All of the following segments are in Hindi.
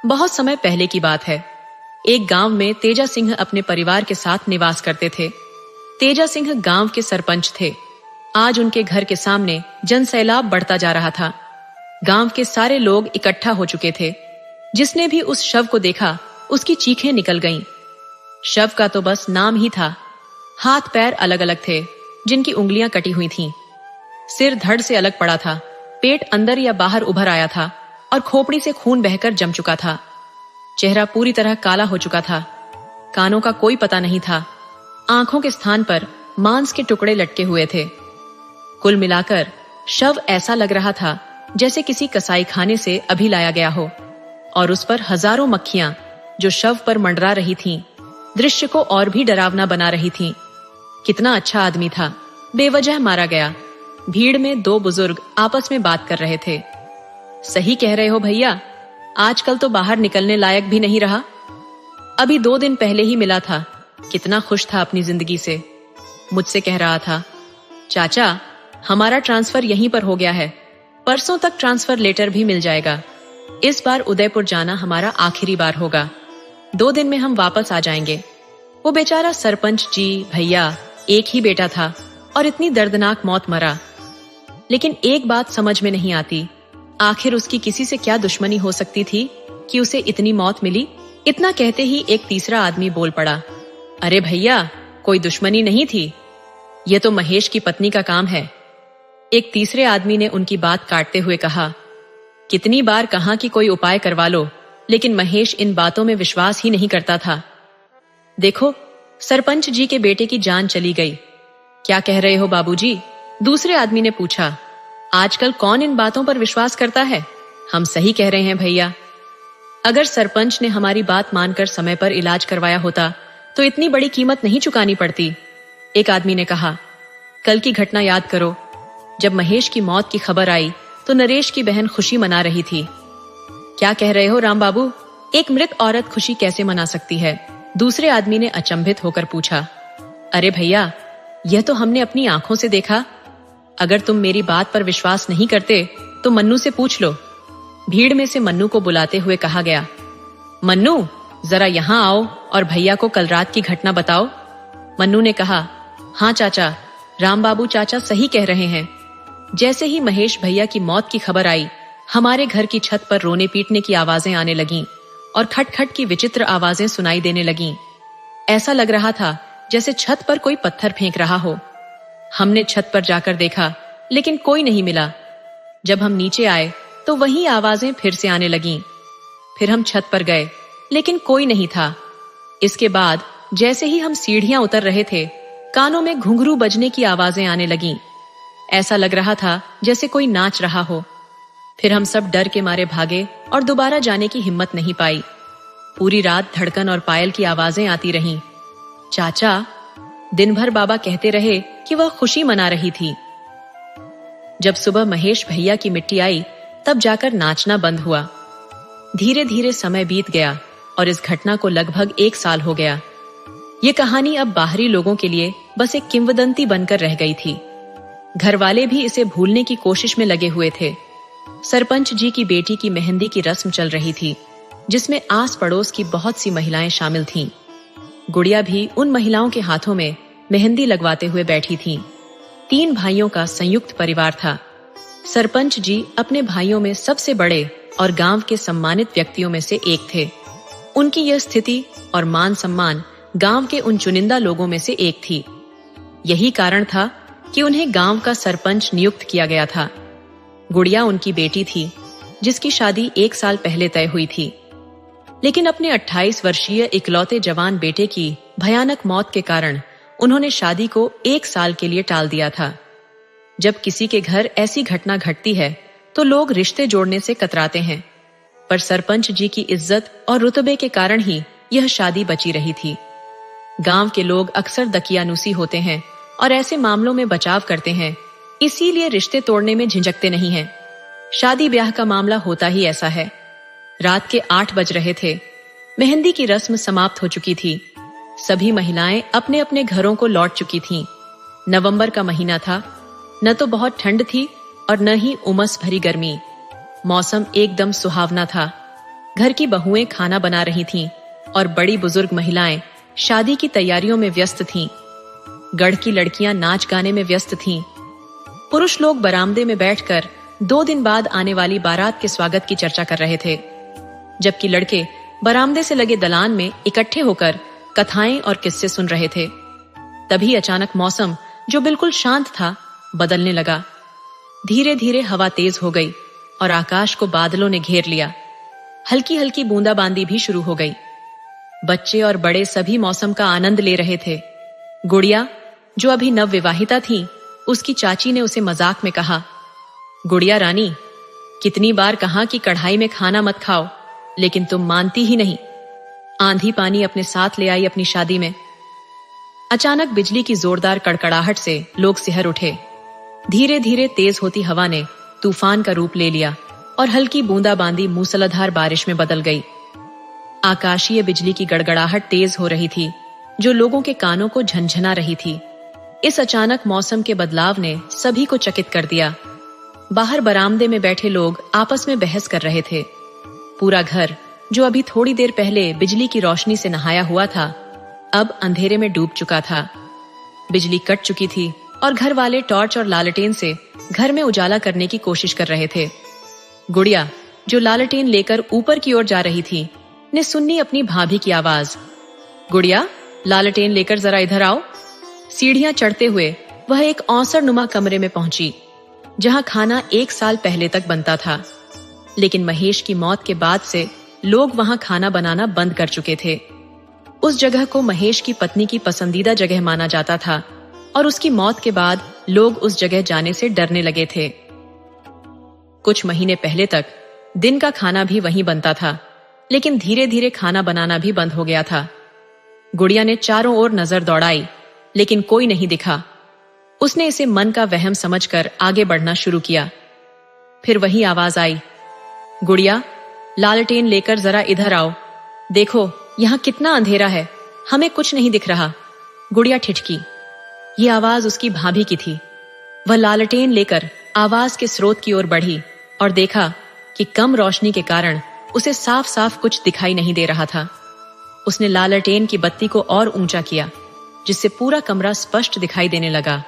बहुत समय पहले की बात है। एक गांव में तेजा सिंह अपने परिवार के साथ निवास करते थे। तेजा सिंह गांव के सरपंच थे। आज उनके घर के सामने जनसैलाब बढ़ता जा रहा था। गांव के सारे लोग इकट्ठा हो चुके थे। जिसने भी उस शव को देखा उसकी चीखें निकल गईं। शव का तो बस नाम ही था। हाथ पैर अलग अलग थे, जिनकी उंगलियां कटी हुई थीं। सिर धड़ से अलग पड़ा था, पेट अंदर या बाहर उभर आया था और खोपड़ी से खून बहकर जम चुका था। चेहरा पूरी तरह काला हो चुका था। कानों का कोई पता नहीं था। आंखों के स्थान पर मांस के टुकड़े लटके हुए थे। कुल मिलाकर शव ऐसा लग रहा था जैसे किसी कसाई खाने से अभी लाया गया हो, और उस पर हजारों मक्खियां जो शव पर मंडरा रही थीं, दृश्य को और भी डरावना बना रही थीं। कितना अच्छा आदमी था, बेवजह मारा गया। भीड़ में दो बुजुर्ग आपस में बात कर रहे थे। सही कह रहे हो भैया, आजकल तो बाहर निकलने लायक भी नहीं रहा। अभी 2 दिन पहले ही मिला था, कितना खुश था अपनी जिंदगी से। मुझसे कह रहा था, चाचा हमारा ट्रांसफर यहीं पर हो गया है, परसों तक ट्रांसफर लेटर भी मिल जाएगा। इस बार उदयपुर जाना हमारा आखिरी बार होगा। 2 दिन में हम वापस आ जाएंगे। वो बेचारा सरपंच जी भैया, एक ही बेटा था और इतनी दर्दनाक मौत मरा। लेकिन एक बात समझ में नहीं आती, आखिर उसकी किसी से क्या दुश्मनी हो सकती थी कि उसे इतनी मौत मिली। इतना कहते ही एक तीसरा आदमी बोल पड़ा, अरे भैया कोई दुश्मनी नहीं थी, यह तो महेश की पत्नी का काम है। एक तीसरे आदमी ने उनकी बात काटते हुए कहा, कितनी बार कहा कि कोई उपाय करवा लो, लेकिन महेश इन बातों में विश्वास ही नहीं करता था। देखो सरपंच जी के बेटे की जान चली गई। क्या कह रहे हो बाबूजी? दूसरे आदमी ने पूछा। आजकल कौन इन बातों पर विश्वास करता है? हम सही कह रहे हैं भैया। अगर सरपंच ने हमारी बात मानकर समय पर इलाज करवाया होता तो इतनी बड़ी कीमत नहीं चुकानी पड़ती। एक आदमी ने कहा, कल की घटना याद करो। जब महेश की मौत की खबर आई तो नरेश की बहन खुशी मना रही थी। क्या कह रहे हो राम बाबू? एक मृत औरत खुशी कैसे मना सकती है? दूसरे आदमी ने अचंभित होकर पूछा। अरे भैया, यह तो हमने अपनी आंखों से देखा। अगर तुम मेरी बात पर विश्वास नहीं करते तो मन्नू से पूछ लो। भीड़ में से मन्नू को बुलाते हुए कहा गया, मन्नू जरा यहाँ आओ और भैया को कल रात की घटना बताओ। मन्नू ने कहा, हाँ चाचा, राम बाबू चाचा सही कह रहे हैं। जैसे ही महेश भैया की मौत की खबर आई, हमारे घर की छत पर रोने पीटने की आवाजें आने लगीं और खटखट की विचित्र आवाजें सुनाई देने लगीं। ऐसा लग रहा था जैसे छत पर कोई पत्थर फेंक रहा हो। हमने छत पर जाकर देखा, लेकिन कोई नहीं मिला। जब हम नीचे आए तो वही आवाजें फिर से आने लगीं। फिर हम छत पर गए, लेकिन कोई नहीं था। इसके बाद जैसे ही हम सीढ़ियां उतर रहे थे, कानों में घुंघरू बजने की आवाजें आने लगीं। ऐसा लग रहा था जैसे कोई नाच रहा हो। फिर हम सब डर के मारे भागे और दोबारा जाने की हिम्मत नहीं पाई। पूरी रात धड़कन और पायल की आवाजें आती रहीं। चाचा, दिन भर बाबा कहते रहे कि वह खुशी मना रही थी। जब सुबह महेश भैया की मिट्टी आई, तब जाकर नाचना बंद हुआ। धीरे धीरे समय बीत गया और इस घटना को लगभग 1 साल हो गया। ये कहानी अब बाहरी लोगों के लिए बस एक किंवदंती बनकर रह गई थी। घर वाले भी इसे भूलने की कोशिश में लगे हुए थे। सरपंच जी की बेटी की मेहंदी की रस्म चल रही थी, जिसमें आस पड़ोस की बहुत सी महिलाएं शामिल थीं। गुड़िया भी उन महिलाओं के हाथों में मेहंदी लगवाते हुए बैठी थीं। 3 भाइयों का संयुक्त परिवार था। सरपंच जी अपने भाइयों में सबसे बड़े और गांव के सम्मानित व्यक्तियों में से एक थे। उनकी यह स्थिति और मान सम्मान गांव के उन चुनिंदा लोगों में से एक थी। यही कारण था कि उन्हें गांव का सरपंच नियुक्त किया गया था। गुड़िया उनकी बेटी थी, जिसकी शादी 1 साल पहले तय हुई थी। लेकिन अपने 28 वर्षीय इकलौते जवान बेटे की भयानक मौत के कारण उन्होंने शादी को 1 साल के लिए टाल दिया था। जब किसी के घर ऐसी घटना घटती है तो लोग रिश्ते जोड़ने से कतराते हैं, पर सरपंच जी की इज्जत और रुतबे के कारण ही यह शादी बची रही थी। गांव के लोग अक्सर दकियानूसी होते हैं और ऐसे मामलों में बचाव करते हैं, इसीलिए रिश्ते तोड़ने में झिझकते नहीं हैं। शादी ब्याह का मामला होता ही ऐसा है। रात के 8 बज रहे थे। मेहंदी की रस्म समाप्त हो चुकी थी। सभी महिलाएं अपने अपने घरों को लौट चुकी थीं। नवंबर का महीना था। न तो बहुत ठंड थी और न ही उमस भरी गर्मी। मौसम एकदम सुहावना था। घर की बहुएं खाना बना रही थीं और बड़ी बुजुर्ग महिलाएं शादी की तैयारियों में व्यस्त थीं। गढ़ की लड़कियां नाच गाने में व्यस्त थीं। पुरुष लोग बरामदे में बैठकर 2 दिन बाद आने वाली बारात के स्वागत की चर्चा कर रहे थे, जबकि लड़के बरामदे से लगे दलान में इकट्ठे होकर कथाएं और किस्से सुन रहे थे। तभी अचानक मौसम, जो बिल्कुल शांत था, बदलने लगा। धीरे धीरे हवा तेज हो गई और आकाश को बादलों ने घेर लिया। हल्की हल्की बूंदाबांदी भी शुरू हो गई। बच्चे और बड़े सभी मौसम का आनंद ले रहे थे। गुड़िया, जो अभी नवविवाहिता थी, उसकी चाची ने उसे मजाक में कहा, गुड़िया रानी, कितनी बार कहा कि कढ़ाई में खाना मत खाओ, लेकिन तुम मानती ही नहीं। आंधी पानी अपने साथ ले आई अपनी शादी में। अचानक बिजली की जोरदार कड़कड़ाहट से लोग सिहर उठे। धीरे धीरे तेज होती हवा ने तूफान का रूप ले लिया और हल्की बूंदाबांदी मूसलाधार बारिश में बदल गई। आकाशीय बिजली की गड़गड़ाहट तेज हो रही थी, जो लोगों के कानों को झंझना रही थी। इस अचानक मौसम के बदलाव ने सभी को चकित कर दिया। बाहर बरामदे में बैठे लोग आपस में बहस कर रहे थे। पूरा घर, जो अभी थोड़ी देर पहले बिजली की रोशनी से नहाया हुआ था, अब अंधेरे में डूब चुका था। बिजली कट चुकी थी और घर वाले टॉर्च और लालटेन से घर में उजाला करने की कोशिश कर रहे थे। गुड़िया, जो लालटेन लेकर ऊपर की ओर जा रही थी, ने सुनी अपनी भाभी की आवाज, गुड़िया, लालटेन लेकर जरा इधर आओ। सीढ़ियां चढ़ते हुए वह एक औसड़नुमा कमरे में पहुंची, जहां खाना 1 साल पहले तक बनता था। लेकिन महेश की मौत के बाद से लोग वहां खाना बनाना बंद कर चुके थे। उस जगह को महेश की पत्नी की पसंदीदा जगह माना जाता था और उसकी मौत के बाद लोग उस जगह जाने से डरने लगे थे। कुछ महीने पहले तक दिन का खाना भी वहीं बनता था, लेकिन धीरे धीरे खाना बनाना भी बंद हो गया था। गुड़िया ने चारों ओर नजर दौड़ाई, लेकिन कोई नहीं दिखा। उसने इसे मन का वहम समझकर आगे बढ़ना शुरू किया। फिर वही आवाज आई, गुड़िया, लालटेन लेकर जरा इधर आओ। देखो, यहाँ कितना अंधेरा है, हमें कुछ नहीं दिख रहा। गुड़िया ठिठकी। ये आवाज उसकी भाभी की थी। वह लालटेन लेकर आवाज के स्रोत की ओर बढ़ी और देखा कि कम रोशनी के कारण उसे साफ साफ कुछ दिखाई नहीं दे रहा था। उसने लालटेन की बत्ती को और ऊंचा किया, जिससे पूरा कमरा स्पष्ट दिखाई देने लगा।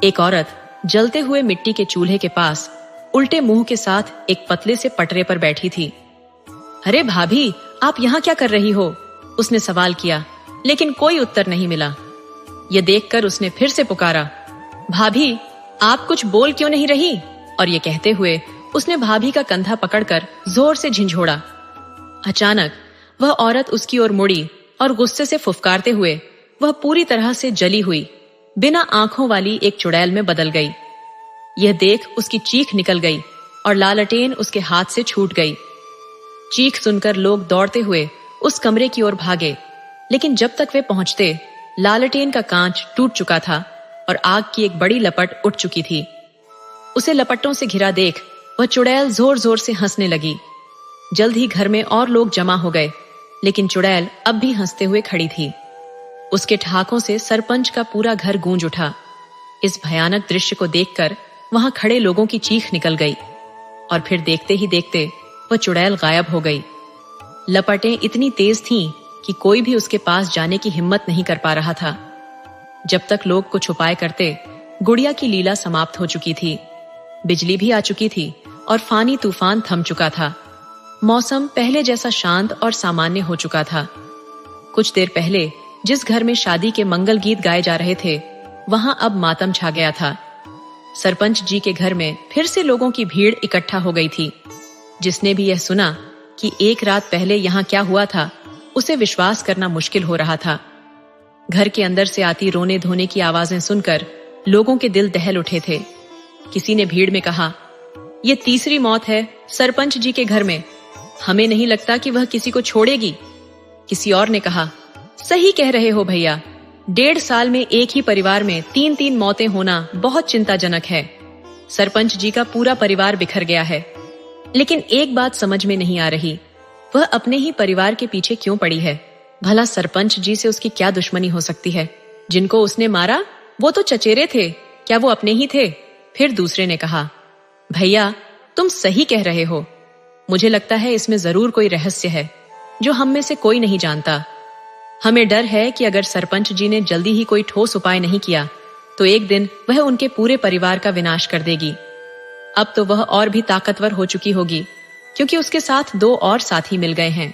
एक औरत जलते हुए मिट्टी के चूल्हे के पास उल्टे मुंह के साथ एक पतले से पटरे पर बैठी थी। अरे भाभी, आप यहाँ क्या कर रही हो? उसने सवाल किया, लेकिन कोई उत्तर नहीं मिला। यह देखकर उसने फिर से पुकारा, भाभी, आप कुछ बोल क्यों नहीं रही? और ये कहते हुए उसने भाभी का कंधा पकड़कर जोर से झिंझोड़ा। अचानक वह औरत उसकी ओर मुड़ी और गुस्से से फुफकारते हुए वह पूरी तरह से जली हुई, बिना आंखों वाली एक चुड़ैल में बदल गई। यह देख उसकी चीख निकल गई और लालटेन उसके हाथ से छूट गई। चीख सुनकर लोग दौड़ते हुए उस कमरे की ओर भागे, लेकिन जब तक वे पहुंचते, लालटेन का कांच टूट चुका था और आग की एक बड़ी लपट उठ चुकी थी। उसे लपटों से घिरा देख वह चुड़ैल जोर जोर से हंसने लगी। जल्द ही घर में और लोग जमा हो गए, लेकिन चुड़ैल अब भी हंसते हुए खड़ी थी। उसके ठहाकों से सरपंच का पूरा घर गूंज उठा। इस भयानक दृश्य को देखकर वहां खड़े लोगों की चीख निकल गई और फिर देखते ही देखते वह चुड़ैल गायब हो गई। लपटें इतनी तेज थीं कि कोई भी उसके पास जाने की हिम्मत नहीं कर पा रहा था। जब तक लोग कुछ उपाय करते, गुड़िया की लीला समाप्त हो चुकी थी। बिजली भी आ चुकी थी और फानी तूफान थम चुका था। मौसम पहले जैसा शांत और सामान्य हो चुका था। कुछ देर पहले जिस घर में शादी के मंगल गीत गाए जा रहे थे, वहां अब मातम छा गया था। सरपंच जी के घर में फिर से लोगों की भीड़ इकट्ठा हो गई थी। जिसने भी यह सुना कि एक रात पहले यहाँ क्या हुआ था, उसे विश्वास करना मुश्किल हो रहा था। घर के अंदर से आती रोने धोने की आवाजें सुनकर लोगों के दिल दहल उठे थे। किसी ने भीड़ में कहा, ये तीसरी मौत है सरपंच जी के घर में, हमें नहीं लगता कि वह किसी को छोड़ेगी। किसी और ने कहा, सही कह रहे हो भैया, 1.5 साल में एक ही परिवार में 3-3 मौतें होना बहुत चिंताजनक है। सरपंच जी का पूरा परिवार बिखर गया है। लेकिन एक बात समझ में नहीं आ रही, वह अपने ही परिवार के पीछे क्यों पड़ी है? भला सरपंच जी से उसकी क्या दुश्मनी हो सकती है? जिनको उसने मारा वो तो चचेरे थे, क्या वो अपने ही थे? फिर दूसरे ने कहा, भैया तुम सही कह रहे हो, मुझे लगता है इसमें जरूर कोई रहस्य है जो हम में से कोई नहीं जानता। हमें डर है कि अगर सरपंच जी ने जल्दी ही कोई ठोस उपाय नहीं किया तो एक दिन वह उनके पूरे परिवार का विनाश कर देगी। अब तो वह और भी ताकतवर हो चुकी होगी क्योंकि उसके साथ 2 और साथी मिल गए हैं।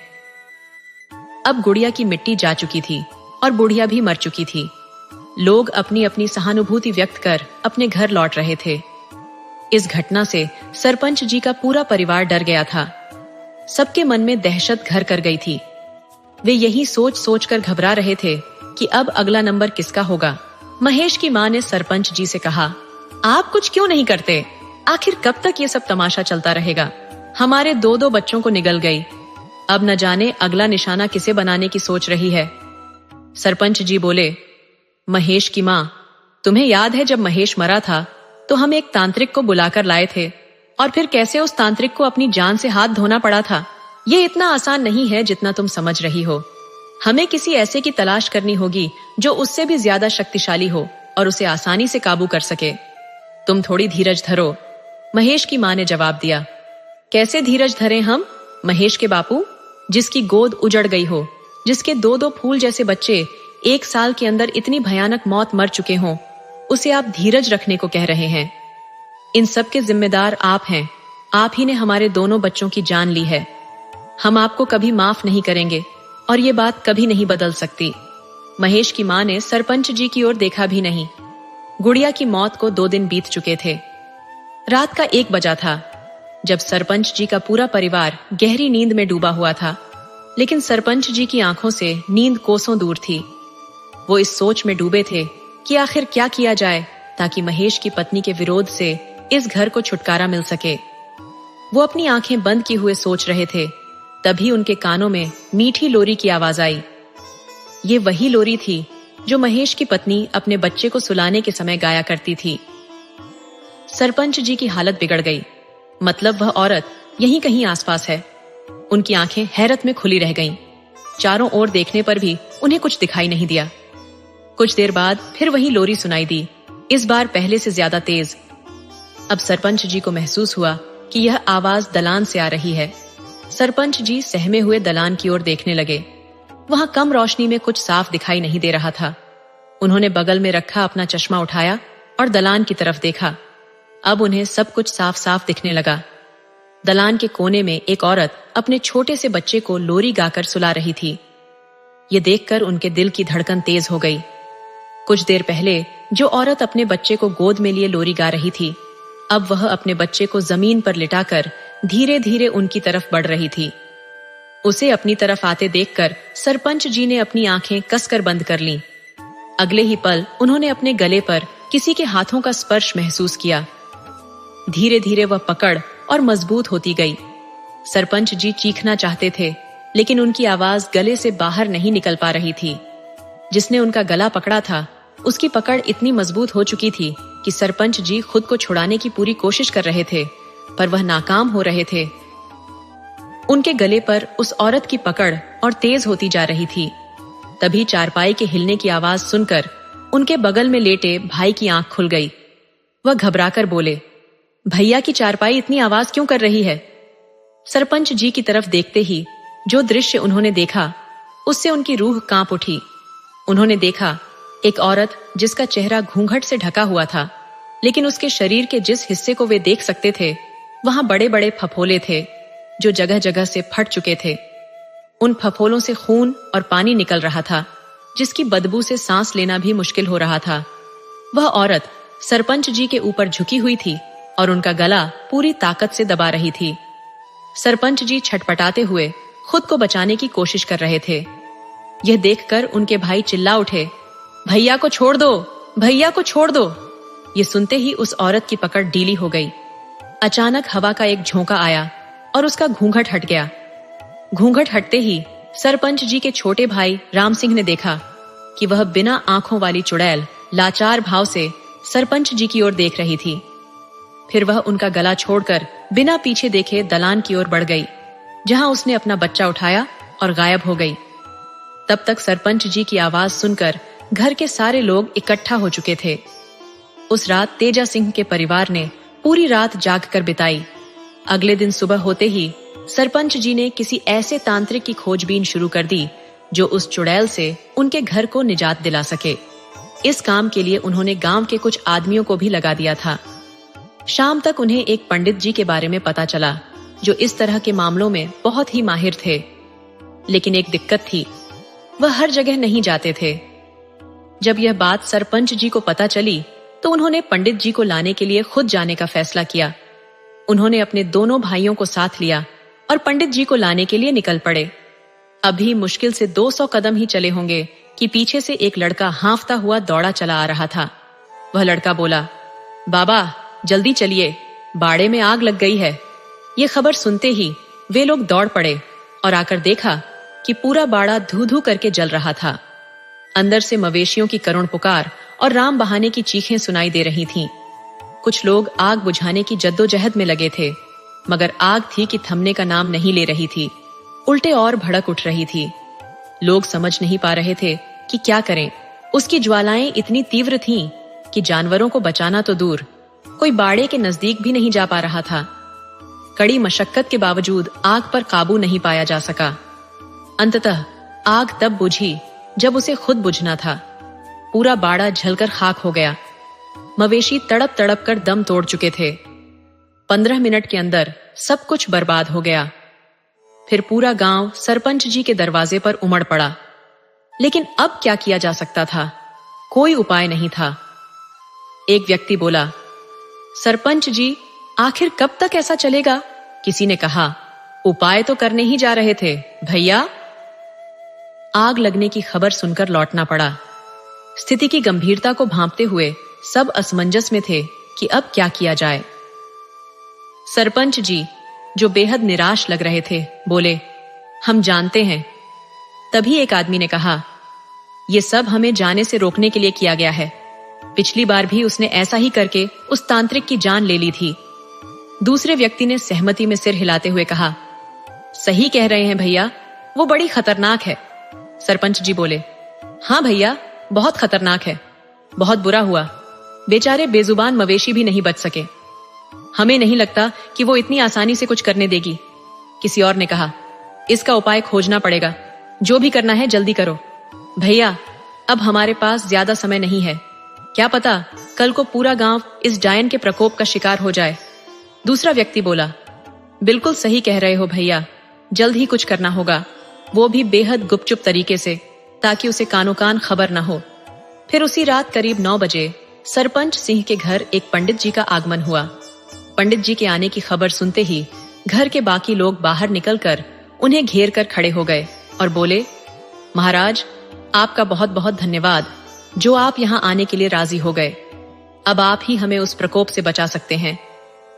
अब गुड़िया की मिट्टी जा चुकी थी और बुढ़िया भी मर चुकी थी। लोग अपनी अपनी सहानुभूति व्यक्त कर अपने घर लौट रहे थे। इस घटना से सरपंच जी का पूरा परिवार डर गया था। सबके मन में दहशत घर कर गई थी। वे यही सोच सोच कर घबरा रहे थे कि अब अगला नंबर किसका होगा। महेश की मां ने सरपंच जी से कहा, आप कुछ क्यों नहीं करते? आखिर कब तक ये सब तमाशा चलता रहेगा? हमारे 2 बच्चों को निगल गई, अब न जाने अगला निशाना किसे बनाने की सोच रही है। सरपंच जी बोले, महेश की मां, तुम्हें याद है जब महेश मरा था तो हम एक तांत्रिक को बुलाकर लाए थे और फिर कैसे उस तांत्रिक को अपनी जान से हाथ धोना पड़ा था। ये इतना आसान नहीं है जितना तुम समझ रही हो। हमें किसी ऐसे की तलाश करनी होगी जो उससे भी ज्यादा शक्तिशाली हो और उसे आसानी से काबू कर सके। तुम थोड़ी धीरज धरो, महेश की मां ने जवाब दिया। कैसे धीरज धरें हम? महेश के बापू, जिसकी गोद उजड़ गई हो, जिसके 2 फूल जैसे बच्चे 1 साल के अंदर इतनी भयानक मौत मर चुके हों, उसे आप धीरज रखने को कह रहे हैं। इन सब के जिम्मेदार आप हैं। आप ही ने हमारे 2 बच्चों की जान ली है। हम आपको कभी माफ नहीं करेंगे और ये बात कभी नहीं बदल सकती। महेश की मां ने सरपंच जी की ओर देखा भी नहीं। गुड़िया की मौत को 2 दिन बीत चुके थे। रात का 1 बजा था जब सरपंच जी का पूरा परिवार गहरी नींद में डूबा हुआ था, लेकिन सरपंच जी की आंखों से नींद कोसों दूर थी। वो इस सोच में डूबे थे कि आखिर क्या किया जाए ताकि महेश की पत्नी के विरोध से इस घर को छुटकारा मिल सके। वो अपनी आंखें बंद किए हुए सोच रहे थे, तभी उनके कानों में मीठी लोरी की आवाज आई। ये वही लोरी थी जो महेश की पत्नी अपने बच्चे को सुलाने के समय गाया करती थी। सरपंच जी की हालत बिगड़ गई। मतलब वह औरत यहीं कहीं आसपास है। उनकी आंखें हैरत में खुली रह गईं। चारों ओर देखने पर भी उन्हें कुछ दिखाई नहीं दिया। कुछ देर बाद फिर वही लोरी सुनाई दी, इस बार पहले से ज्यादा तेज। अब सरपंच जी को महसूस हुआ कि यह आवाज दलान से आ रही है। सरपंच जी सहमे हुए दलान की ओर देखने लगे। वहां कम रोशनी में कुछ साफ दिखाई नहीं दे रहा था। उन्होंने बगल में रखा अपना चश्मा उठाया और दलान की तरफ देखा। अब उन्हें सब कुछ साफ साफ दिखने लगा। दलान के कोने में एक औरत अपने छोटे से बच्चे को लोरी गाकर सुला रही थी। ये देखकर उनके दिल की धड़कन तेज हो गई। कुछ देर पहले जो औरत अपने बच्चे को गोद में लिए लोरी गा रही थी, अब वह अपने बच्चे को जमीन पर लिटाकर धीरे धीरे उनकी तरफ बढ़ रही थी। उसे अपनी तरफ आते देखकर सरपंच जी ने अपनी आंखें कसकर बंद कर लीं। अगले ही पल उन्होंने अपने गले पर किसी के हाथों का स्पर्श महसूस किया। धीरे धीरे वह पकड़ और मजबूत होती गई। सरपंच जी चीखना चाहते थे, लेकिन उनकी आवाज गले से बाहर नहीं निकल पा रही थी। जिसने उनका गला पकड़ा था, उसकी पकड़ इतनी मजबूत हो चुकी थी कि सरपंच जी खुद को छुड़ाने की पूरी कोशिश कर रहे थे, पर वह नाकाम हो रहे थे। उनके गले पर उस औरत की पकड़ और तेज होती जा रही थी। तभी चारपाई के हिलने की आवाज सुनकर उनके बगल में लेटे भाई की आंख खुल गई। वह घबराकर बोले, भैया की चारपाई इतनी आवाज क्यों कर रही है? सरपंच जी की तरफ देखते ही जो दृश्य उन्होंने देखा, उससे उनकी रूह कांप उठी। उन्होंने देखा एक औरत जिसका चेहरा घूंघट से ढका हुआ था, लेकिन उसके शरीर के जिस हिस्से को वे देख सकते थे, वहां बड़े बड़े फफोले थे जो जगह जगह से फट चुके थे। उन फफोलों से खून और पानी निकल रहा था, जिसकी बदबू से सांस लेना भी मुश्किल हो रहा था। वह औरत सरपंच जी के ऊपर झुकी हुई थी और उनका गला पूरी ताकत से दबा रही थी। सरपंच जी छटपटाते हुए खुद को बचाने की कोशिश कर रहे थे। यह देखकर उनके भाई चिल्ला उठे, भैया को छोड़ दो, भैया को छोड़ दो। ये सुनते ही उस औरत की पकड़ ढीली हो गई। अचानक हवा का एक झोंका आया और उसका घूंघट हट गया। घूंघट हटते ही सरपंच जी के छोटे भाई राम सिंह ने देखा कि वह बिना आंखों वाली चुड़ैल लाचार भाव से सरपंच जी की ओर देख रही थी। फिर वह उनका गला छोड़कर बिना पीछे देखे दलान की ओर बढ़ गई, जहां उसने अपना बच्चा उठाया और गायब हो गई। तब तक सरपंच जी की आवाज सुनकर घर के सारे लोग इकट्ठा हो चुके थे। उस रात तेजा सिंह के परिवार ने पूरी रात जाग कर बिताई। अगले दिन सुबह होते ही सरपंच जी ने किसी ऐसे तांत्रिक की खोजबीन शुरू कर दी जो उस चुड़ैल से उनके घर को निजात दिला सके। इस काम के लिए उन्होंने गांव के कुछ आदमियों को भी लगा दिया था। शाम तक उन्हें एक पंडित जी के बारे में पता चला जो इस तरह के मामलों में बहुत ही माहिर थे। लेकिन एक दिक्कत थी, वह हर जगह नहीं जाते थे। जब यह बात सरपंच जी को पता चली तो उन्होंने पंडित जी को लाने के लिए खुद जाने का फैसला किया। उन्होंने अपने दोनों भाइयों को साथ लिया और पंडित जी को लाने के लिए निकल पड़े। अभी मुश्किल से 200 कदम ही चले होंगे कि पीछे से एक लड़का हांफता हुआ दौड़ा चला आ रहा था। वह लड़का बोला, बाबा जल्दी चलिए, बाड़े में आग लग गई है। ये खबर सुनते ही वे लोग दौड़ पड़े और आकर देखा कि पूरा बाड़ा धू धू करके जल रहा था। अंदर से मवेशियों की करुण पुकार और राम बहाने की चीखें सुनाई दे रही थीं। कुछ लोग आग बुझाने की जद्दोजहद में लगे थे, मगर आग थी कि थमने का नाम नहीं ले रही थी, उल्टे और भड़क उठ रही थी। लोग समझ नहीं पा रहे थे कि क्या करें। उसकी ज्वालाएं इतनी तीव्र थीं कि जानवरों को बचाना तो दूर, कोई बाड़े के नजदीक भी नहीं जा पा रहा था। कड़ी मशक्कत के बावजूद आग पर काबू नहीं पाया जा सका। अंततः आग तब बुझी जब उसे खुद बुझना था। पूरा बाड़ा जलकर खाक हो गया। मवेशी तड़प तड़प कर दम तोड़ चुके थे। 15 मिनट के अंदर सब कुछ बर्बाद हो गया। फिर पूरा गांव सरपंच जी के दरवाजे पर उमड़ पड़ा। लेकिन अब क्या किया जा सकता था? कोई उपाय नहीं था। एक व्यक्ति बोला, सरपंच जी आखिर कब तक ऐसा चलेगा? किसी ने कहा, उपाय तो करने ही जा रहे थे भैया। आग लगने की खबर सुनकर लौटना पड़ा। स्थिति की गंभीरता को भांपते हुए सब असमंजस में थे कि अब क्या किया जाए। सरपंच जी, जो बेहद निराश लग रहे थे, बोले, हम जानते हैं। तभी एक आदमी ने कहा, यह सब हमें जाने से रोकने के लिए किया गया है। पिछली बार भी उसने ऐसा ही करके उस तांत्रिक की जान ले ली थी। दूसरे व्यक्ति ने सहमति में सिर हिलाते हुए कहा, सही कह रहे हैं भैया, वो बड़ी खतरनाक है। सरपंच जी बोले, हाँ भैया, बहुत खतरनाक है। बहुत बुरा हुआ, बेचारे बेजुबान मवेशी भी नहीं बच सके। हमें नहीं लगता कि वो इतनी आसानी से कुछ करने देगी। किसी और ने कहा, इसका उपाय खोजना पड़ेगा, जो भी करना है जल्दी करो। भैया, अब हमारे पास ज्यादा समय नहीं है। क्या पता कल को पूरा गांव इस डायन के प्रकोप का शिकार हो जाए। दूसरा व्यक्ति बोला, बिल्कुल सही कह रहे हो भैया, जल्द ही कुछ करना होगा, वो भी बेहद गुपचुप तरीके से, ताकि उसे कानो कान खबर न हो। फिर उसी रात करीब 9 बजे सरपंच सिंह के घर एक पंडित जी का आगमन हुआ। पंडित जी के आने की खबर सुनते ही घर के बाकी लोग बाहर निकलकर उन्हें घेर कर खड़े हो गए और बोले, महाराज, आपका बहुत बहुत धन्यवाद जो आप यहाँ आने के लिए राजी हो गए। अब आप ही हमें उस प्रकोप से बचा सकते हैं,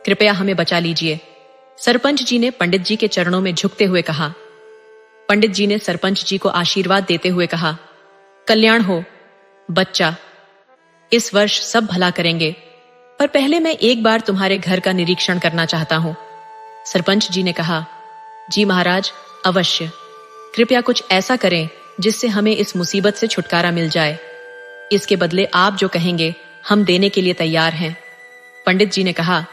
कृपया हमें बचा लीजिए। सरपंच जी ने पंडित जी के चरणों में झुकते हुए कहा। पंडित जी ने सरपंच जी को आशीर्वाद देते हुए कहा, कल्याण हो बच्चा, इस वर्ष सब भला करेंगे, पर पहले मैं एक बार तुम्हारे घर का निरीक्षण करना चाहता हूं। सरपंच जी ने कहा, जी महाराज, अवश्य। कृपया कुछ ऐसा करें जिससे हमें इस मुसीबत से छुटकारा मिल जाए। इसके बदले आप जो कहेंगे हम देने के लिए तैयार हैं। पंडित जी ने कहा,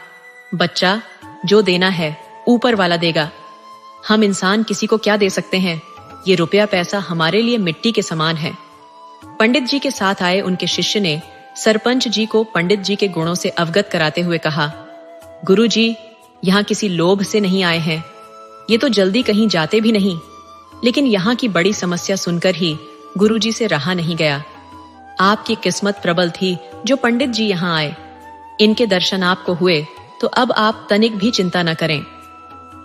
बच्चा, जो देना है ऊपर वाला देगा। हम इंसान किसी को क्या दे सकते हैं? ये रुपया पैसा हमारे लिए मिट्टी के समान है। पंडित जी के साथ आए उनके शिष्य ने सरपंच जी को पंडित जी के गुणों से अवगत कराते हुए कहा, गुरु जी, यहाँ किसी लोभ से नहीं आए हैं। ये तो जल्दी कहीं जाते भी नहीं, लेकिन यहाँ की बड़ी समस्या सुनकर ही गुरु जी से रहा नहीं गया। आपकी किस्मत प्रबल थी जो पंडित जी यहाँ आए। इनके दर्शन आपको हुए तो अब आप तनिक भी चिंता न करें।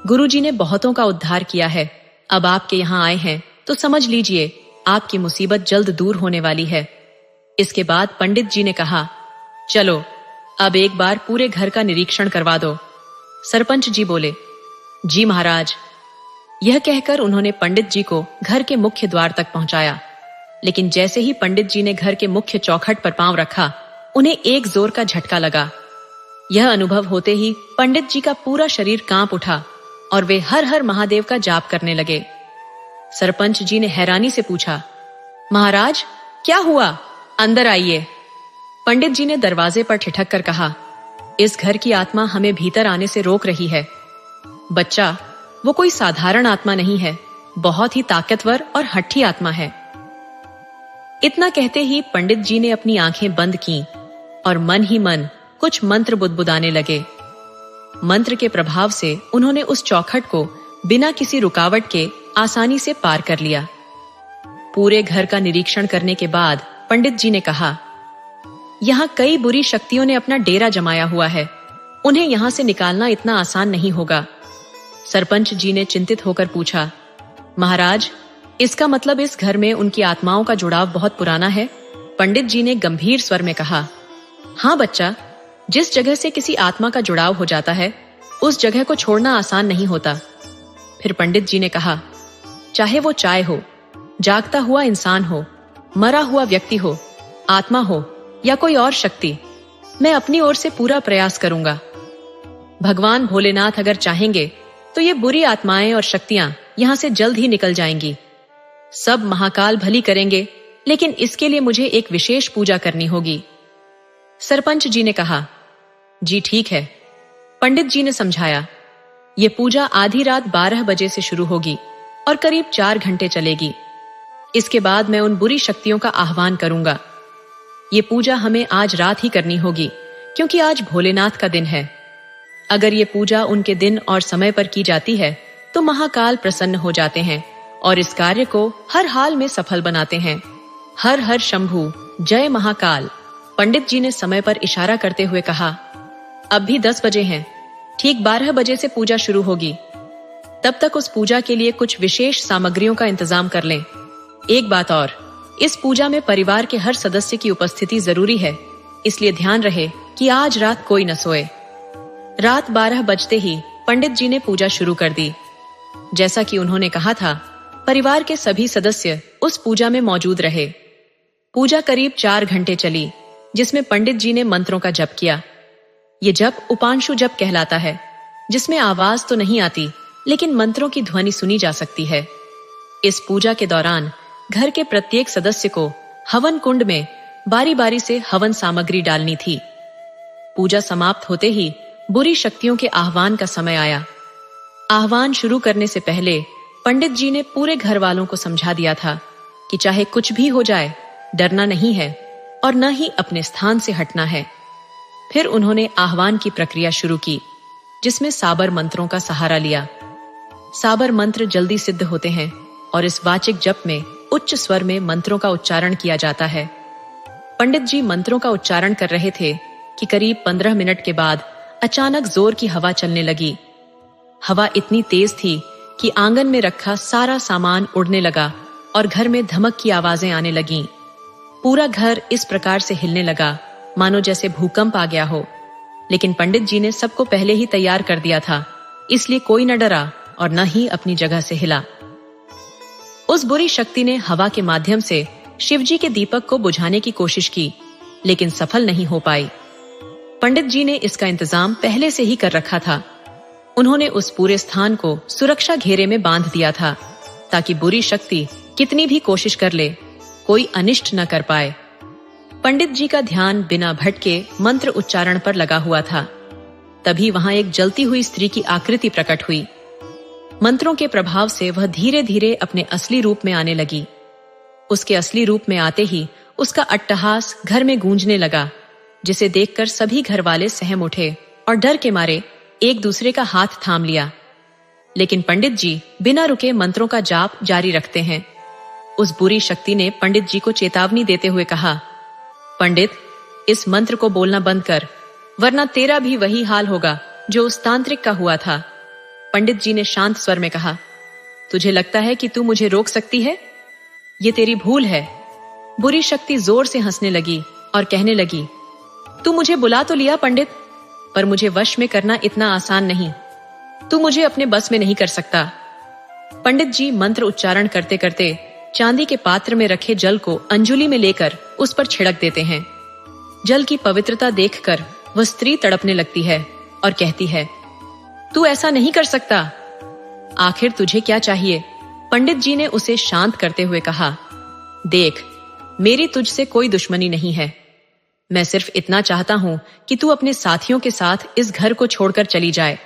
गुरु जी ने बहुतों का उद्धार किया है। अब आपके यहाँ आए हैं तो समझ लीजिए आपकी मुसीबत जल्द दूर होने वाली है। इसके बाद पंडित जी ने कहा, चलो अब एक बार पूरे घर का निरीक्षण करवा दो। सरपंच जी बोले, जी महाराज। यह कहकर उन्होंने पंडित जी को घर के मुख्य द्वार तक पहुंचाया। लेकिन जैसे ही पंडित जी ने घर के मुख्य चौखट पर पांव रखा, उन्हें एक जोर का झटका लगा। यह अनुभव होते ही पंडित जी का पूरा शरीर कांप उठा और वे हर हर महादेव का जाप करने लगे। सरपंच जी ने हैरानी से पूछा, महाराज क्या हुआ? अंदर आइए। पंडित जी ने दरवाजे पर ठिठक कर कहा, इस घर की आत्मा हमें भीतर आने से रोक रही है। बच्चा, वो कोई साधारण आत्मा नहीं है, बहुत ही ताकतवर और हठी आत्मा है। इतना कहते ही पंडित जी ने अपनी आंखें बंद की और मन ही मन कुछ मंत्र बुदबुदाने लगे। मंत्र के प्रभाव से उन्होंने उस चौखट को बिना किसी रुकावट के आसानी से पार कर लिया। पूरे घर का निरीक्षण करने के बाद पंडित जी ने कहा, यहाँ कई बुरी शक्तियों ने अपना डेरा जमाया हुआ है, उन्हें यहाँ से निकालना इतना आसान नहीं होगा। सरपंच जी ने चिंतित होकर पूछा, महाराज, इसका मतलब इस घर में उनकी आत्माओं का जुड़ाव बहुत पुराना है? पंडित जी ने गंभीर स्वर में कहा, हाँ बच्चा, जिस जगह से किसी आत्मा का जुड़ाव हो जाता है उस जगह को छोड़ना आसान नहीं होता। फिर पंडित जी ने कहा, चाहे वो चाय हो, जागता हुआ इंसान हो, मरा हुआ व्यक्ति हो, आत्मा हो या कोई और शक्ति, मैं अपनी ओर से पूरा प्रयास करूंगा। भगवान भोलेनाथ अगर चाहेंगे तो ये बुरी आत्माएं और शक्तियां यहां से जल्द ही निकल जाएंगी। सब महाकाल भली करेंगे, लेकिन इसके लिए मुझे एक विशेष पूजा करनी होगी। सरपंच जी ने कहा, जी ठीक है। पंडित जी ने समझाया, ये पूजा आधी रात 12 बजे से शुरू होगी और करीब 4 घंटे चलेगी। इसके बाद मैं उन बुरी शक्तियों का आह्वान करूंगा। ये पूजा हमें आज रात ही करनी होगी, क्योंकि आज भोलेनाथ का दिन है। अगर ये पूजा उनके दिन और समय पर की जाती है तो महाकाल प्रसन्न हो जाते हैं और इस कार्य को हर हाल में सफल बनाते हैं। हर हर शंभू, जय महाकाल। पंडित जी ने समय पर इशारा करते हुए कहा, अब भी 10 बजे हैं, ठीक 12 बजे से पूजा शुरू होगी। तब तक उस पूजा के लिए कुछ विशेष सामग्रियों का इंतजाम कर लें। एक बात और, इस पूजा में परिवार के हर सदस्य की उपस्थिति जरूरी है, इसलिए ध्यान रहे कि आज रात कोई न सोए। रात 12 बजते ही पंडित जी ने पूजा शुरू कर दी। जैसा कि उन्होंने कहा था, परिवार के सभी सदस्य उस पूजा में मौजूद रहे। पूजा करीब 4 घंटे चली, जिसमें पंडित जी ने मंत्रों का जप किया। ये जप उपांशु जप कहलाता है, जिसमें आवाज तो नहीं आती, लेकिन मंत्रों की ध्वनि सुनी जा सकती है। इस पूजा के दौरान घर के प्रत्येक सदस्य को हवन कुंड में बारी बारी से हवन सामग्री डालनी थी। पूजा समाप्त होते ही बुरी शक्तियों के आह्वान का समय आया। आह्वान शुरू करने से पहले पंडित जी ने पूरे घर वालों को समझा दिया था कि चाहे कुछ भी हो जाए, डरना नहीं है और न ही अपने स्थान से हटना है। फिर उन्होंने आह्वान की प्रक्रिया शुरू की, जिसमें साबर मंत्रों का सहारा लिया। साबर मंत्र जल्दी सिद्ध होते हैं और इस वाचिक जप में उच्च स्वर में मंत्रों का उच्चारण किया जाता है। पंडित जी मंत्रों का उच्चारण कर रहे थे कि करीब 15 मिनट के बाद अचानक जोर की हवा चलने लगी। हवा इतनी तेज थी कि आंगन में रखा सारा सामान उड़ने लगा और घर में धमक की आवाजें आने लगीं। पूरा घर इस प्रकार से हिलने लगा मानो जैसे भूकंप आ गया हो। लेकिन पंडित जी ने सबको पहले ही तैयार कर दिया था, इसलिए कोई न डरा और न ही अपनी जगह से हिला। उस बुरी शक्ति ने हवा के माध्यम से शिवजी के दीपक को बुझाने की कोशिश की, लेकिन सफल नहीं हो पाई। पंडित जी ने इसका इंतजाम पहले से ही कर रखा था। उन्होंने उस पूरे स्थान को सुरक्षा घेरे में बांध दिया था, ताकि बुरी शक्ति कितनी भी कोशिश कर ले, कोई अनिष्ट न कर पाए। पंडित जी का ध्यान बिना भटके मंत्र उच्चारण पर लगा हुआ था। तभी वहां एक जलती हुई स्त्री की आकृति प्रकट हुई। मंत्रों के प्रभाव से वह धीरे धीरे अपने असली रूप में आने लगी। उसके असली रूप में आते ही उसका अट्टहास घर में गूंजने लगा, जिसे देखकर सभी घर वाले सहम उठे और डर के मारे एक दूसरे का हाथ थाम लिया। लेकिन पंडित जी बिना रुके मंत्रों का जाप जारी रखते हैं। उस बुरी शक्ति ने पंडित जी को चेतावनी देते हुए कहा, पंडित, इस मंत्र को बोलना बंद कर, वरना तेरा भी वही हाल होगा जो उस तांत्रिक का हुआ था। पंडित जी ने शांत स्वर में कहा, तुझे लगता है कि तू मुझे रोक सकती है? ये तेरी भूल है। बुरी शक्ति जोर से हंसने लगी और कहने लगी, तू मुझे बुला तो लिया पंडित, पर मुझे वश में करना इतना आसान नहीं। तू मुझे अपने बस में नहीं कर सकता। पंडित जी मंत्र उच्चारण करते करते चांदी के पात्र में रखे जल को अंजुली में लेकर उस पर छिड़क देते हैं। जल की पवित्रता देखकर वह स्त्री तड़पने लगती है और कहती है, तू ऐसा नहीं कर सकता। आखिर तुझे क्या चाहिए? पंडित जी ने उसे शांत करते हुए कहा, देख, मेरी तुझसे कोई दुश्मनी नहीं है। मैं सिर्फ इतना चाहता हूं कि तू अपने साथियों के साथ इस घर को छोड़कर चली जाए।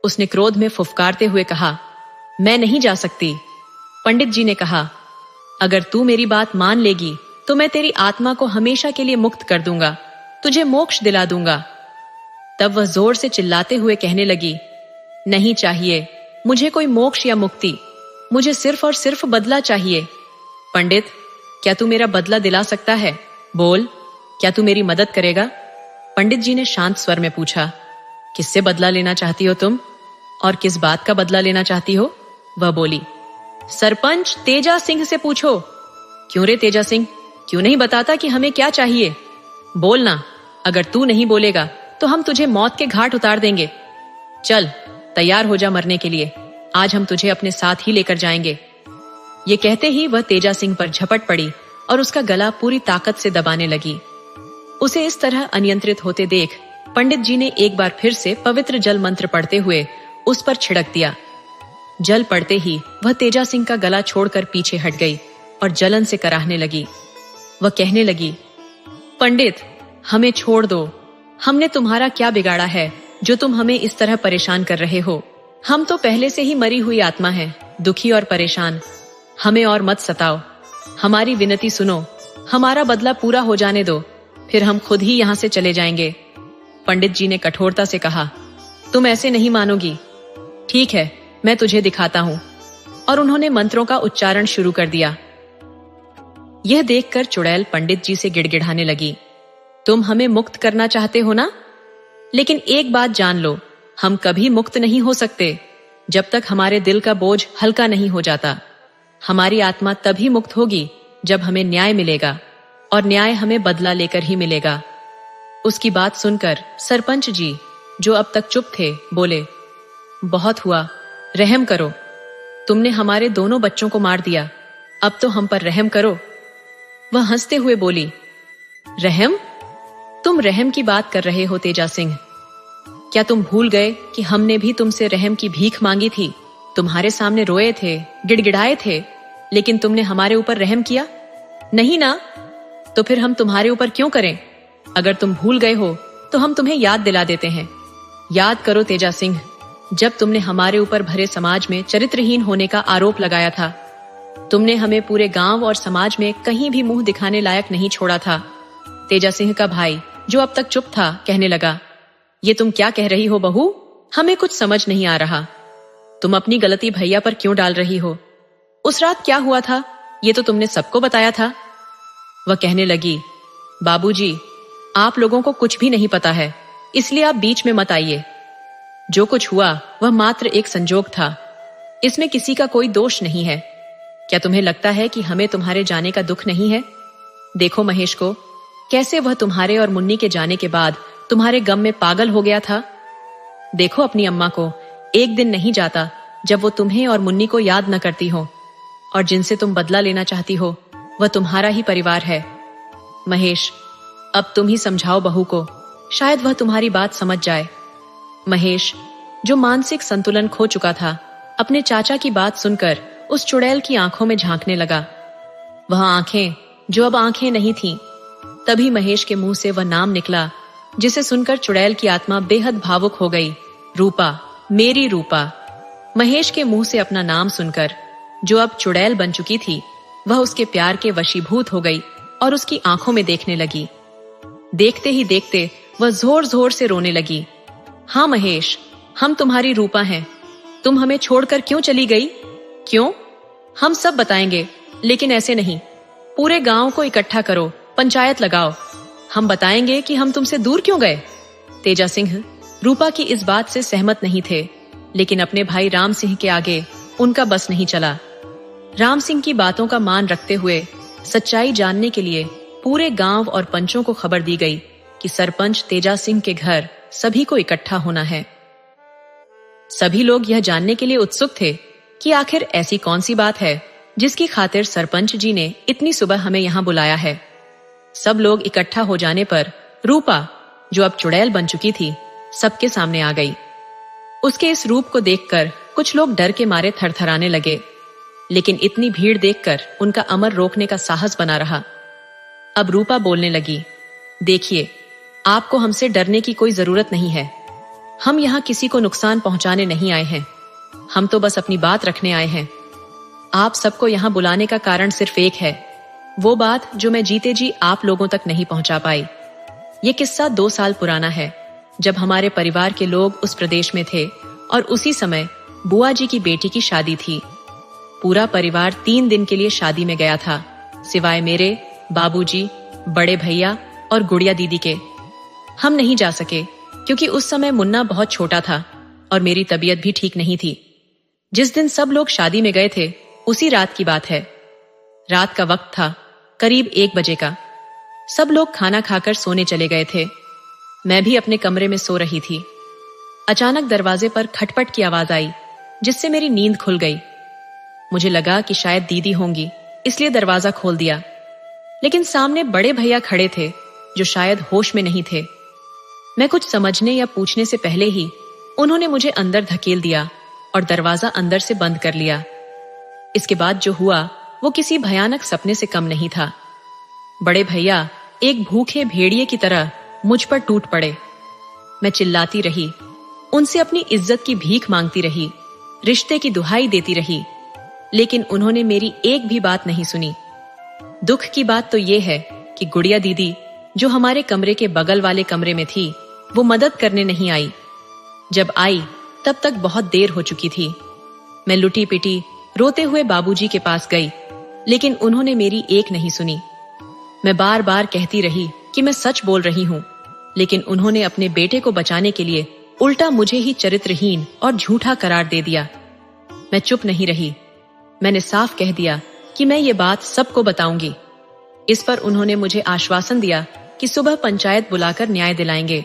उसने क्रोध में फुफकारते हुए कहा, मैं नहीं जा सकती। पंडित जी ने कहा, अगर तू मेरी बात मान लेगी तो मैं तेरी आत्मा को हमेशा के लिए मुक्त कर दूंगा, तुझे मोक्ष दिला दूंगा। तब वह जोर से चिल्लाते हुए कहने लगी, नहीं चाहिए मुझे कोई मोक्ष या मुक्ति, मुझे सिर्फ और सिर्फ बदला चाहिए। पंडित, क्या तू मेरा बदला दिला सकता है? बोल, क्या तू मेरी मदद करेगा? पंडित जी ने शांत स्वर में पूछा, किससे बदला लेना चाहती हो तुम, और किस बात का बदला लेना चाहती हो? वह बोली, सरपंच तेजा सिंह से पूछो। क्यों रे तेजा सिंह, क्यों नहीं बताता कि हमें क्या चाहिए? बोलना, अगर तू नहीं बोलेगा तो हम तुझे मौत के घाट उतार देंगे। चल तैयार हो जा मरने के लिए, आज हम तुझे अपने साथ ही लेकर जाएंगे। ये कहते ही वह तेजा सिंह पर झपट पड़ी और उसका गला पूरी ताकत से दबाने लगी। उसे इस तरह अनियंत्रित होते देख पंडित जी ने एक बार फिर से पवित्र जल मंत्र पढ़ते हुए उस पर छिड़क दिया। जल पड़ते ही वह तेजा सिंह का गला छोड़कर पीछे हट गई और जलन से कराहने लगी। वह कहने लगी, पंडित हमें छोड़ दो, हमने तुम्हारा क्या बिगाड़ा है जो तुम हमें इस तरह परेशान कर रहे हो? हम तो पहले से ही मरी हुई आत्मा हैं, दुखी और परेशान। हमें और मत सताओ, हमारी विनती सुनो, हमारा बदला पूरा हो जाने दो, फिर हम खुद ही यहाँ से चले जाएंगे। पंडित जी ने कठोरता से कहा, तुम ऐसे नहीं मानोगी। ठीक है, मैं तुझे दिखाता हूं। और उन्होंने मंत्रों का उच्चारण शुरू कर दिया। यह देखकर चुड़ैल पंडित जी से गिड़गिड़ाने लगी, तुम हमें मुक्त करना चाहते हो ना? लेकिन एक बात जान लो, हम कभी मुक्त नहीं हो सकते जब तक हमारे दिल का बोझ हल्का नहीं हो जाता। हमारी आत्मा तभी मुक्त होगी जब हमें न्याय मिलेगा, और न्याय हमें बदला लेकर ही मिलेगा। उसकी बात सुनकर सरपंच जी, जो अब तक चुप थे, बोले, बहुत हुआ, रहम करो। तुमने हमारे दोनों बच्चों को मार दिया, अब तो हम पर रहम करो। वह हंसते हुए बोली, रहम? तुम रहम की बात कर रहे हो तेजा सिंह? क्या तुम भूल गए कि हमने भी तुमसे रहम की भीख मांगी थी? तुम्हारे सामने रोए थे, गिड़गिड़ाए थे, लेकिन तुमने हमारे ऊपर रहम किया नहीं ना? तो फिर हम तुम्हारे ऊपर क्यों करें? अगर तुम भूल गए हो तो हम तुम्हें याद दिला देते हैं। याद करो तेजा सिंह, जब तुमने हमारे ऊपर भरे समाज में चरित्रहीन होने का आरोप लगाया था, तुमने हमें पूरे गांव और समाज में कहीं भी मुंह दिखाने लायक नहीं छोड़ा था। तेजा सिंह का भाई, जो अब तक चुप था, कहने लगा, ये तुम क्या कह रही हो बहू? हमें कुछ समझ नहीं आ रहा। तुम अपनी गलती भैया पर क्यों डाल रही हो? उस रात क्या हुआ था ये तो तुमने सबको बताया था। वह कहने लगी, बाबूजी, आप लोगों को कुछ भी नहीं पता है, इसलिए आप बीच में मत आइए। जो कुछ हुआ वह मात्र एक संजोग था, इसमें किसी का कोई दोष नहीं है। क्या तुम्हें लगता है कि हमें तुम्हारे जाने का दुख नहीं है? देखो महेश को, कैसे वह तुम्हारे और मुन्नी के जाने के बाद तुम्हारे गम में पागल हो गया था। देखो अपनी अम्मा को, एक दिन नहीं जाता जब वो तुम्हें और मुन्नी को याद न करती हो, और जिनसे तुम बदला लेना चाहती हो वह तुम्हारा ही परिवार है। महेश, अब तुम ही समझाओ बहू को, शायद वह तुम्हारी बात समझ जाए। महेश, जो मानसिक संतुलन खो चुका था, अपने चाचा की बात सुनकर उस चुड़ैल की आंखों में झांकने लगा। वह आंखें जो अब आंखें नहीं थीं। तभी महेश के मुंह से वह नाम निकला जिसे सुनकर चुड़ैल की आत्मा बेहद भावुक हो गई, रूपा, मेरी रूपा। महेश के मुंह से अपना नाम सुनकर जो अब चुड़ैल बन चुकी थी, वह उसके प्यार के वशीभूत हो गई और उसकी आंखों में देखने लगी। देखते ही देखते वह जोर जोर से रोने लगी। हाँ महेश, हम तुम्हारी रूपा हैं। तुम हमें छोड़कर क्यों चली गई? क्यों? हम सब बताएंगे, लेकिन ऐसे नहीं। पूरे गांव को इकट्ठा करो, पंचायत लगाओ, हम बताएंगे कि हम तुमसे दूर क्यों गए। तेजा सिंह रूपा की इस बात से सहमत नहीं थे, लेकिन अपने भाई राम सिंह के आगे उनका बस नहीं चला। राम सिंह की बातों का मान रखते हुए सच्चाई जानने के लिए पूरे गांव और पंचों को खबर दी गई कि सरपंच तेजा सिंह के घर सभी को इकट्ठा होना है। सभी लोग यह जानने के लिए उत्सुक थे कि आखिर ऐसी कौन सी बात है जिसकी खातिर सरपंच जी ने इतनी सुबह हमें यहाँ बुलाया है। सब लोग इकट्ठा हो जाने पर रूपा, जो अब चुड़ैल बन चुकी थी, सबके सामने आ गई। उसके इस रूप को देखकर कुछ लोग डर के मारे थरथराने लगे, लेकिन इतनी भीड़ देखकर उनका अमर रोकने का साहस बना रहा। अब रूपा बोलने लगी, देखिए, आपको हमसे डरने की कोई जरूरत नहीं है। हम यहाँ किसी को नुकसान पहुंचाने नहीं आए हैं। हम तो बस अपनी बात रखने आए हैं। आप सबको यहाँ बुलाने का कारण सिर्फ एक है, वो बात जो मैं जीते जी आप लोगों तक नहीं पहुंचा पाई। ये किस्सा 2 साल पुराना है, जब हमारे परिवार के लोग उस प्रदेश में थे और उसी समय बुआ जी की बेटी की शादी थी। पूरा परिवार 3 दिन के लिए शादी में गया था, सिवाय मेरे, बाबूजी, बड़े भैया और गुड़िया दीदी के। हम नहीं जा सके क्योंकि उस समय मुन्ना बहुत छोटा था और मेरी तबीयत भी ठीक नहीं थी। जिस दिन सब लोग शादी में गए थे उसी रात की बात है। रात का वक्त था, करीब 1 बजे का। सब लोग खाना खाकर सोने चले गए थे। मैं भी अपने कमरे में सो रही थी। अचानक दरवाजे पर खटपट की आवाज आई, जिससे मेरी नींद खुल गई। मुझे लगा कि शायद दीदी होंगी, इसलिए दरवाजा खोल दिया। लेकिन सामने बड़े भैया खड़े थे, जो शायद होश में नहीं थे। मैं कुछ समझने या पूछने से पहले ही उन्होंने मुझे अंदर धकेल दिया और दरवाजा अंदर से बंद कर लिया। इसके बाद जो हुआ वो किसी भयानक सपने से कम नहीं था। बड़े भैया एक भूखे भेड़िए की तरह मुझ पर टूट पड़े। मैं चिल्लाती रही, उनसे अपनी इज्जत की भीख मांगती रही, रिश्ते की दुहाई देती रही, लेकिन उन्होंने मेरी एक भी बात नहीं सुनी। दुख की बात तो ये है कि गुड़िया दीदी, जो हमारे कमरे के बगल वाले कमरे में थी, वो मदद करने नहीं आई। जब आई तब तक बहुत देर हो चुकी थी। मैं लुटी पिटी रोते हुए बाबूजी के पास गई, लेकिन उन्होंने मेरी एक नहीं सुनी। मैं बार बार कहती रही कि मैं सच बोल रही हूँ, लेकिन उन्होंने अपने बेटे को बचाने के लिए उल्टा मुझे ही चरित्रहीन और झूठा करार दे दिया। मैं चुप नहीं रही। मैंने साफ कह दिया कि मैं ये बात सबको बताऊंगी। इस पर उन्होंने मुझे आश्वासन दिया कि सुबह पंचायत बुलाकर न्याय दिलाएंगे।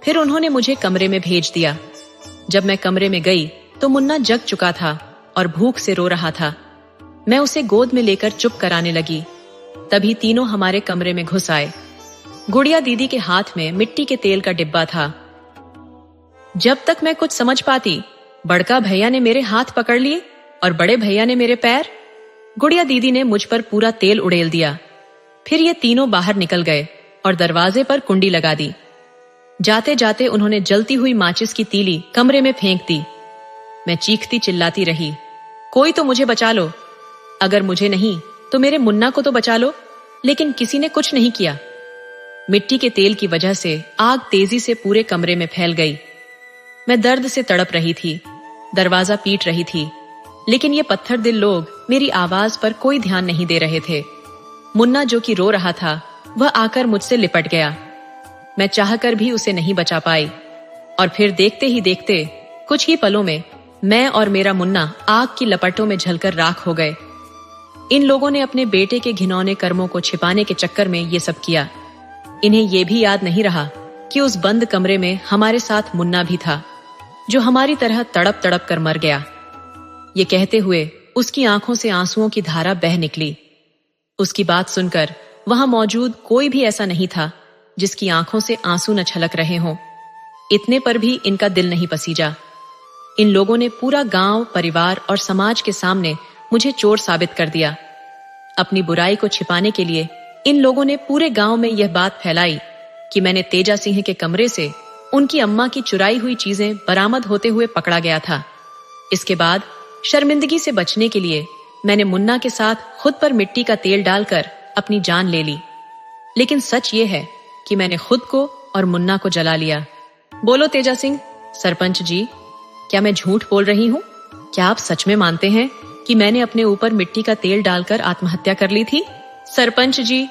फिर उन्होंने मुझे कमरे में भेज दिया। जब मैं कमरे में गई तो मुन्ना जग चुका था और भूख से रो रहा था। मैं उसे गोद में लेकर चुप कराने लगी। तभी तीनों हमारे कमरे में घुस आए। गुड़िया दीदी के हाथ में मिट्टी के तेल का डिब्बा था। जब तक मैं कुछ समझ पाती, बड़का भैया ने मेरे हाथ पकड़ लिए और बड़े भैया ने मेरे पैर। गुड़िया दीदी ने मुझ पर पूरा तेल उड़ेल दिया। फिर ये तीनों बाहर निकल गए और दरवाजे पर कुंडी लगा दी। जाते जाते उन्होंने जलती हुई माचिस की तीली कमरे में फेंक दी। मैं चीखती चिल्लाती रही, कोई तो मुझे बचा लो। अगर मुझे नहीं तो मेरे मुन्ना को तो बचा लो। लेकिन किसी ने कुछ नहीं किया। मिट्टी के तेल की वजह से आग तेजी से पूरे कमरे में फैल गई। मैं दर्द से तड़प रही थी, दरवाजा पीट रही थी, लेकिन ये पत्थर दिल लोग मेरी आवाज पर कोई ध्यान नहीं दे रहे थे। मुन्ना, जो कि रो रहा था, वह आकर मुझसे लिपट गया। मैं चाहकर भी उसे नहीं बचा पाई और फिर देखते ही देखते कुछ ही पलों में मैं और मेरा मुन्ना आग की लपटों में झलकर राख हो गए। इन लोगों ने अपने बेटे के घिनौने कर्मों को छिपाने के चक्कर में ये सब किया। इन्हें यह भी याद नहीं रहा कि उस बंद कमरे में हमारे साथ मुन्ना भी था, जो हमारी तरह तड़प तड़प कर मर गया। ये कहते हुए उसकी आंखों से आंसुओं की धारा बह निकली। उसकी बात सुनकर वहां मौजूद कोई भी ऐसा नहीं था जिसकी आंखों से आंसू न छलक रहे हों। इतने पर भी इनका दिल नहीं पसीजा। इन लोगों ने पूरा गांव, परिवार और समाज के सामने मुझे चोर साबित कर दिया। अपनी बुराई को छिपाने के लिए इन लोगों ने पूरे गांव में यह बात फैलाई कि मैंने तेजा सिंह के कमरे से उनकी अम्मा की चुराई हुई चीजें बरामद होते हुए पकड़ा गया था। इसके बाद शर्मिंदगी से बचने के लिए मैंने मुन्ना के साथ खुद पर मिट्टी का तेल डालकर अपनी जान ले ली। लेकिन सच ये है कि मैंने खुद को और मुन्ना को जला लिया। बोलो तेजा सिंह, सरपंच जी, क्या मैं झूठ बोल रही हूँ? क्या आप सच में मानते हैं कि मैंने अपने ऊपर मिट्टी का तेल डालकर आत्महत्या कर ली थी? सरपंच जी,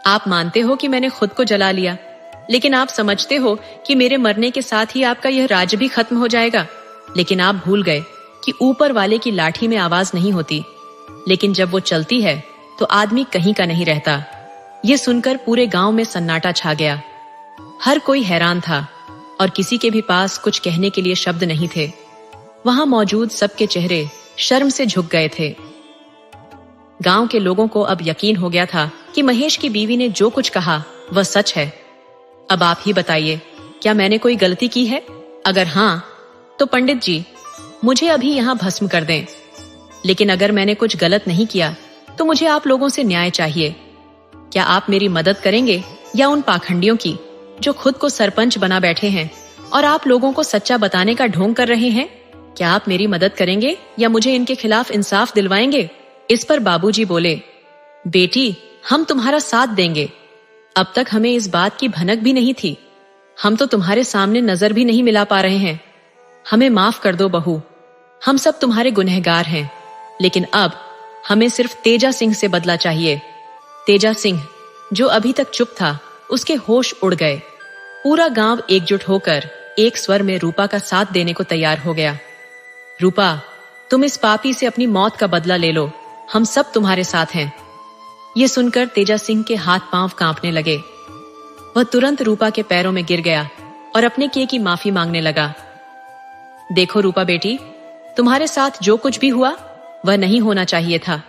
आप मानते हो कि मैंने खुद को जला लिया, लेकिन आप समझते हो कि मेरे मरने के साथ ही आपका यह राज्य भी खत्म हो जाएगा। लेकिन आप भूल गए कि ऊपर वाले की लाठी में आवाज नहीं होती, लेकिन जब वो चलती है तो आदमी कहीं का नहीं रहता। ये सुनकर पूरे गांव में सन्नाटा छा गया। हर कोई हैरान था और किसी के भी पास कुछ कहने के लिए शब्द नहीं थे। वहां मौजूद सबके चेहरे शर्म से झुक गए थे। गांव के लोगों को अब यकीन हो गया था कि महेश की बीवी ने जो कुछ कहा वह सच है। अब आप ही बताइए, क्या मैंने कोई गलती की है? अगर हाँ, तो पंडित जी मुझे अभी यहाँ भस्म कर दें। लेकिन अगर मैंने कुछ गलत नहीं किया तो मुझे आप लोगों से न्याय चाहिए। क्या आप मेरी मदद करेंगे या उन पाखंडियों की जो खुद को सरपंच बना बैठे हैं और आप लोगों को सच्चा बताने का ढोंग कर रहे हैं। क्या आप मेरी मदद करेंगे या मुझे इनके खिलाफ इंसाफ दिलवाएंगे? इस पर बाबूजी बोले, बेटी, हम तुम्हारा साथ देंगे। अब तक हमें इस बात की भनक भी नहीं थी। हम तो तुम्हारे सामने नजर भी नहीं मिला पा रहे हैं। हमें माफ कर दो बहू, हम सब तुम्हारे गुनहगार हैं, लेकिन अब हमें सिर्फ तेजा सिंह से बदला चाहिए। तेजा सिंह, जो अभी तक चुप था, उसके होश उड़ गए। पूरा गांव एकजुट होकर एक स्वर में रूपा का साथ देने को तैयार हो गया। रूपा, तुम इस पापी से अपनी मौत का बदला ले लो, हम सब तुम्हारे साथ हैं। ये सुनकर तेजा सिंह के हाथ पांव कांपने लगे। वह तुरंत रूपा के पैरों में गिर गया और अपने किए की माफी मांगने लगा। देखो रूपा बेटी, तुम्हारे साथ जो कुछ भी हुआ वह नहीं होना चाहिए था,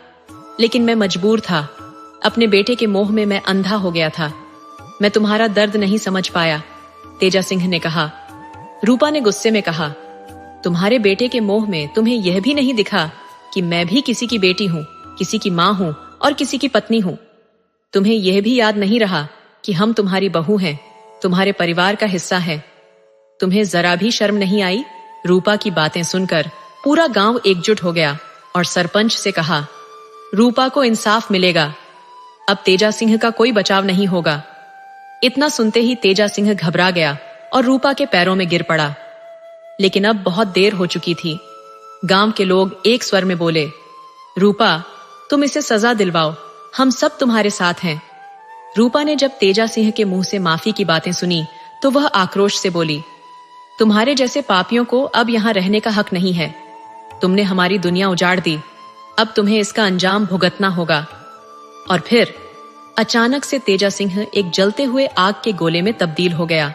लेकिन मैं मजबूर था। अपने बेटे के मोह में मैं अंधा हो गया था। मैं तुम्हारा दर्द नहीं समझ पाया, तेजा सिंह ने कहा। रूपा ने गुस्से में कहा, तुम्हारे बेटे के मोह में तुम्हें यह भी नहीं दिखा कि मैं भी किसी की बेटी हूं, किसी की मां हूं और किसी की पत्नी हूं। तुम्हें यह भी याद नहीं रहा कि हम तुम्हारी बहू हैं, तुम्हारे परिवार का हिस्सा हैं। तुम्हें जरा भी शर्म नहीं आई? रूपा की बातें सुनकर पूरा गांव एकजुट हो गया और सरपंच से कहा, रूपा को इंसाफ मिलेगा। अब तेजा सिंह का कोई बचाव नहीं होगा। इतना सुनते ही तेजा सिंह घबरा गया और रूपा के पैरों में गिर पड़ा। लेकिन अब बहुत देर हो चुकी थी। गांव के लोग एक स्वर में बोले, रूपा, तुम इसे सजा दिलवाओ, हम सब तुम्हारे साथ हैं। रूपा ने जब तेजा सिंह के मुंह से माफी की बातें सुनी तो वह आक्रोश से बोली, तुम्हारे जैसे पापियों को अब यहां रहने का हक नहीं है। तुमने हमारी दुनिया उजाड़ दी, अब तुम्हें इसका अंजाम भुगतना होगा। और फिर अचानक से तेजा सिंह एक जलते हुए आग के गोले में तब्दील हो गया।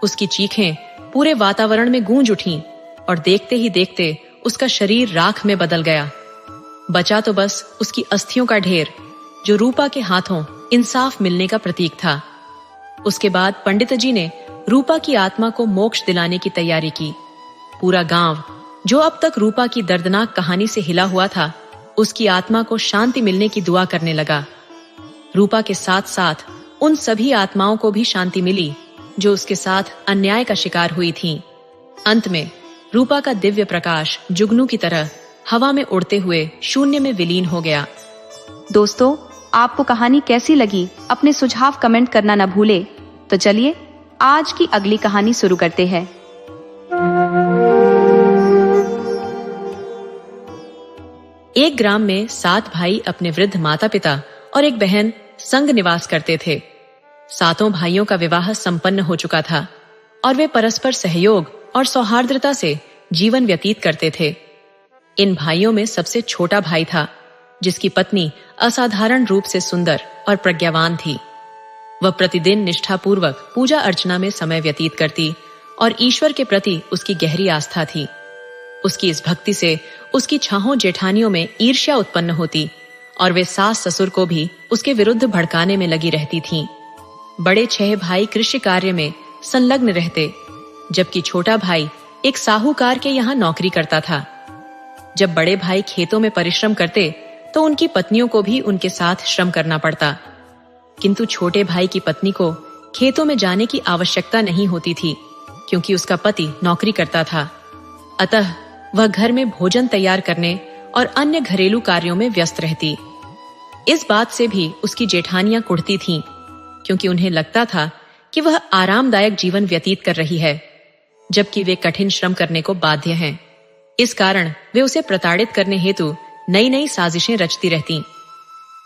उसकी चीखें पूरे वातावरण में गूंज उठीं और देखते ही देखते उसका शरीर राख में बदल गया। बचा तो बस उसकी अस्थियों का ढेर, जो रूपा के हाथों इंसाफ मिलने का प्रतीक था। उसके बाद पंडित जी ने रूपा की आत्मा को मोक्ष दिलाने की तैयारी की। पूरा गांव, जो अब तक रूपा की दर्दनाक कहानी से हिला हुआ था, उसकी आत्मा को शांति मिलने की दुआ करने लगा। रूपा के साथ साथ उन सभी आत्माओं को भी शांति मिली जो उसके साथ अन्याय का शिकार हुई थीं। अंत में रूपा का दिव्य प्रकाश जुगनू की तरह हवा में उड़ते हुए शून्य में विलीन हो गया। दोस्तों, आपको कहानी कैसी लगी? अपने सुझाव कमेंट करना न भूले। तो चलिए आज की अगली कहानी शुरू करते हैं। एक ग्राम में 7 भाई अपने वृद्ध माता पिता और एक बहन संग निवास करते थे। 7 भाइयों का विवाह संपन्न हो चुका था और वे परस्पर सहयोग और सौहार्द्रता से जीवन व्यतीत करते थे। इन भाइयों में सबसे छोटा भाई था, जिसकी पत्नी असाधारण रूप से सुंदर और प्रज्ञावान थी। वह प्रतिदिन निष्ठापूर्वक पूजा अर्चना में समय व्यतीत करती और ईश्वर के प्रति उसकी गहरी आस्था थी। उसकी इस भक्ति से उसकी 6 जेठानियों में ईर्ष्या उत्पन्न होती और वे सास ससुर को भी उसके विरुद्ध भड़काने में लगी रहती थीं। बड़े 6 भाई कृषि कार्य में संलग्न रहते, जबकि छोटा भाई एक साहूकार के यहाँ नौकरी करता था। जब बड़े भाई खेतों में परिश्रम करते तो उनकी पत्नियों को भी उनके साथ श्रम करना पड़ता, किंतु छोटे भाई की पत्नी को खेतों में जाने की आवश्यकता नहीं होती थी, क्योंकि उसका पति नौकरी करता था। अतः वह घर में भोजन तैयार करने और अन्य घरेलू कार्यों में व्यस्त रहती। इस बात से भी उसकी जेठानियां कुढ़ती थीं, क्योंकि उन्हें लगता था कि वह आरामदायक जीवन व्यतीत कर रही है, जबकि वे कठिन श्रम करने को बाध्य हैं। इस कारण वे उसे प्रताड़ित करने हेतु नई नई साजिशें रचती रहतीं।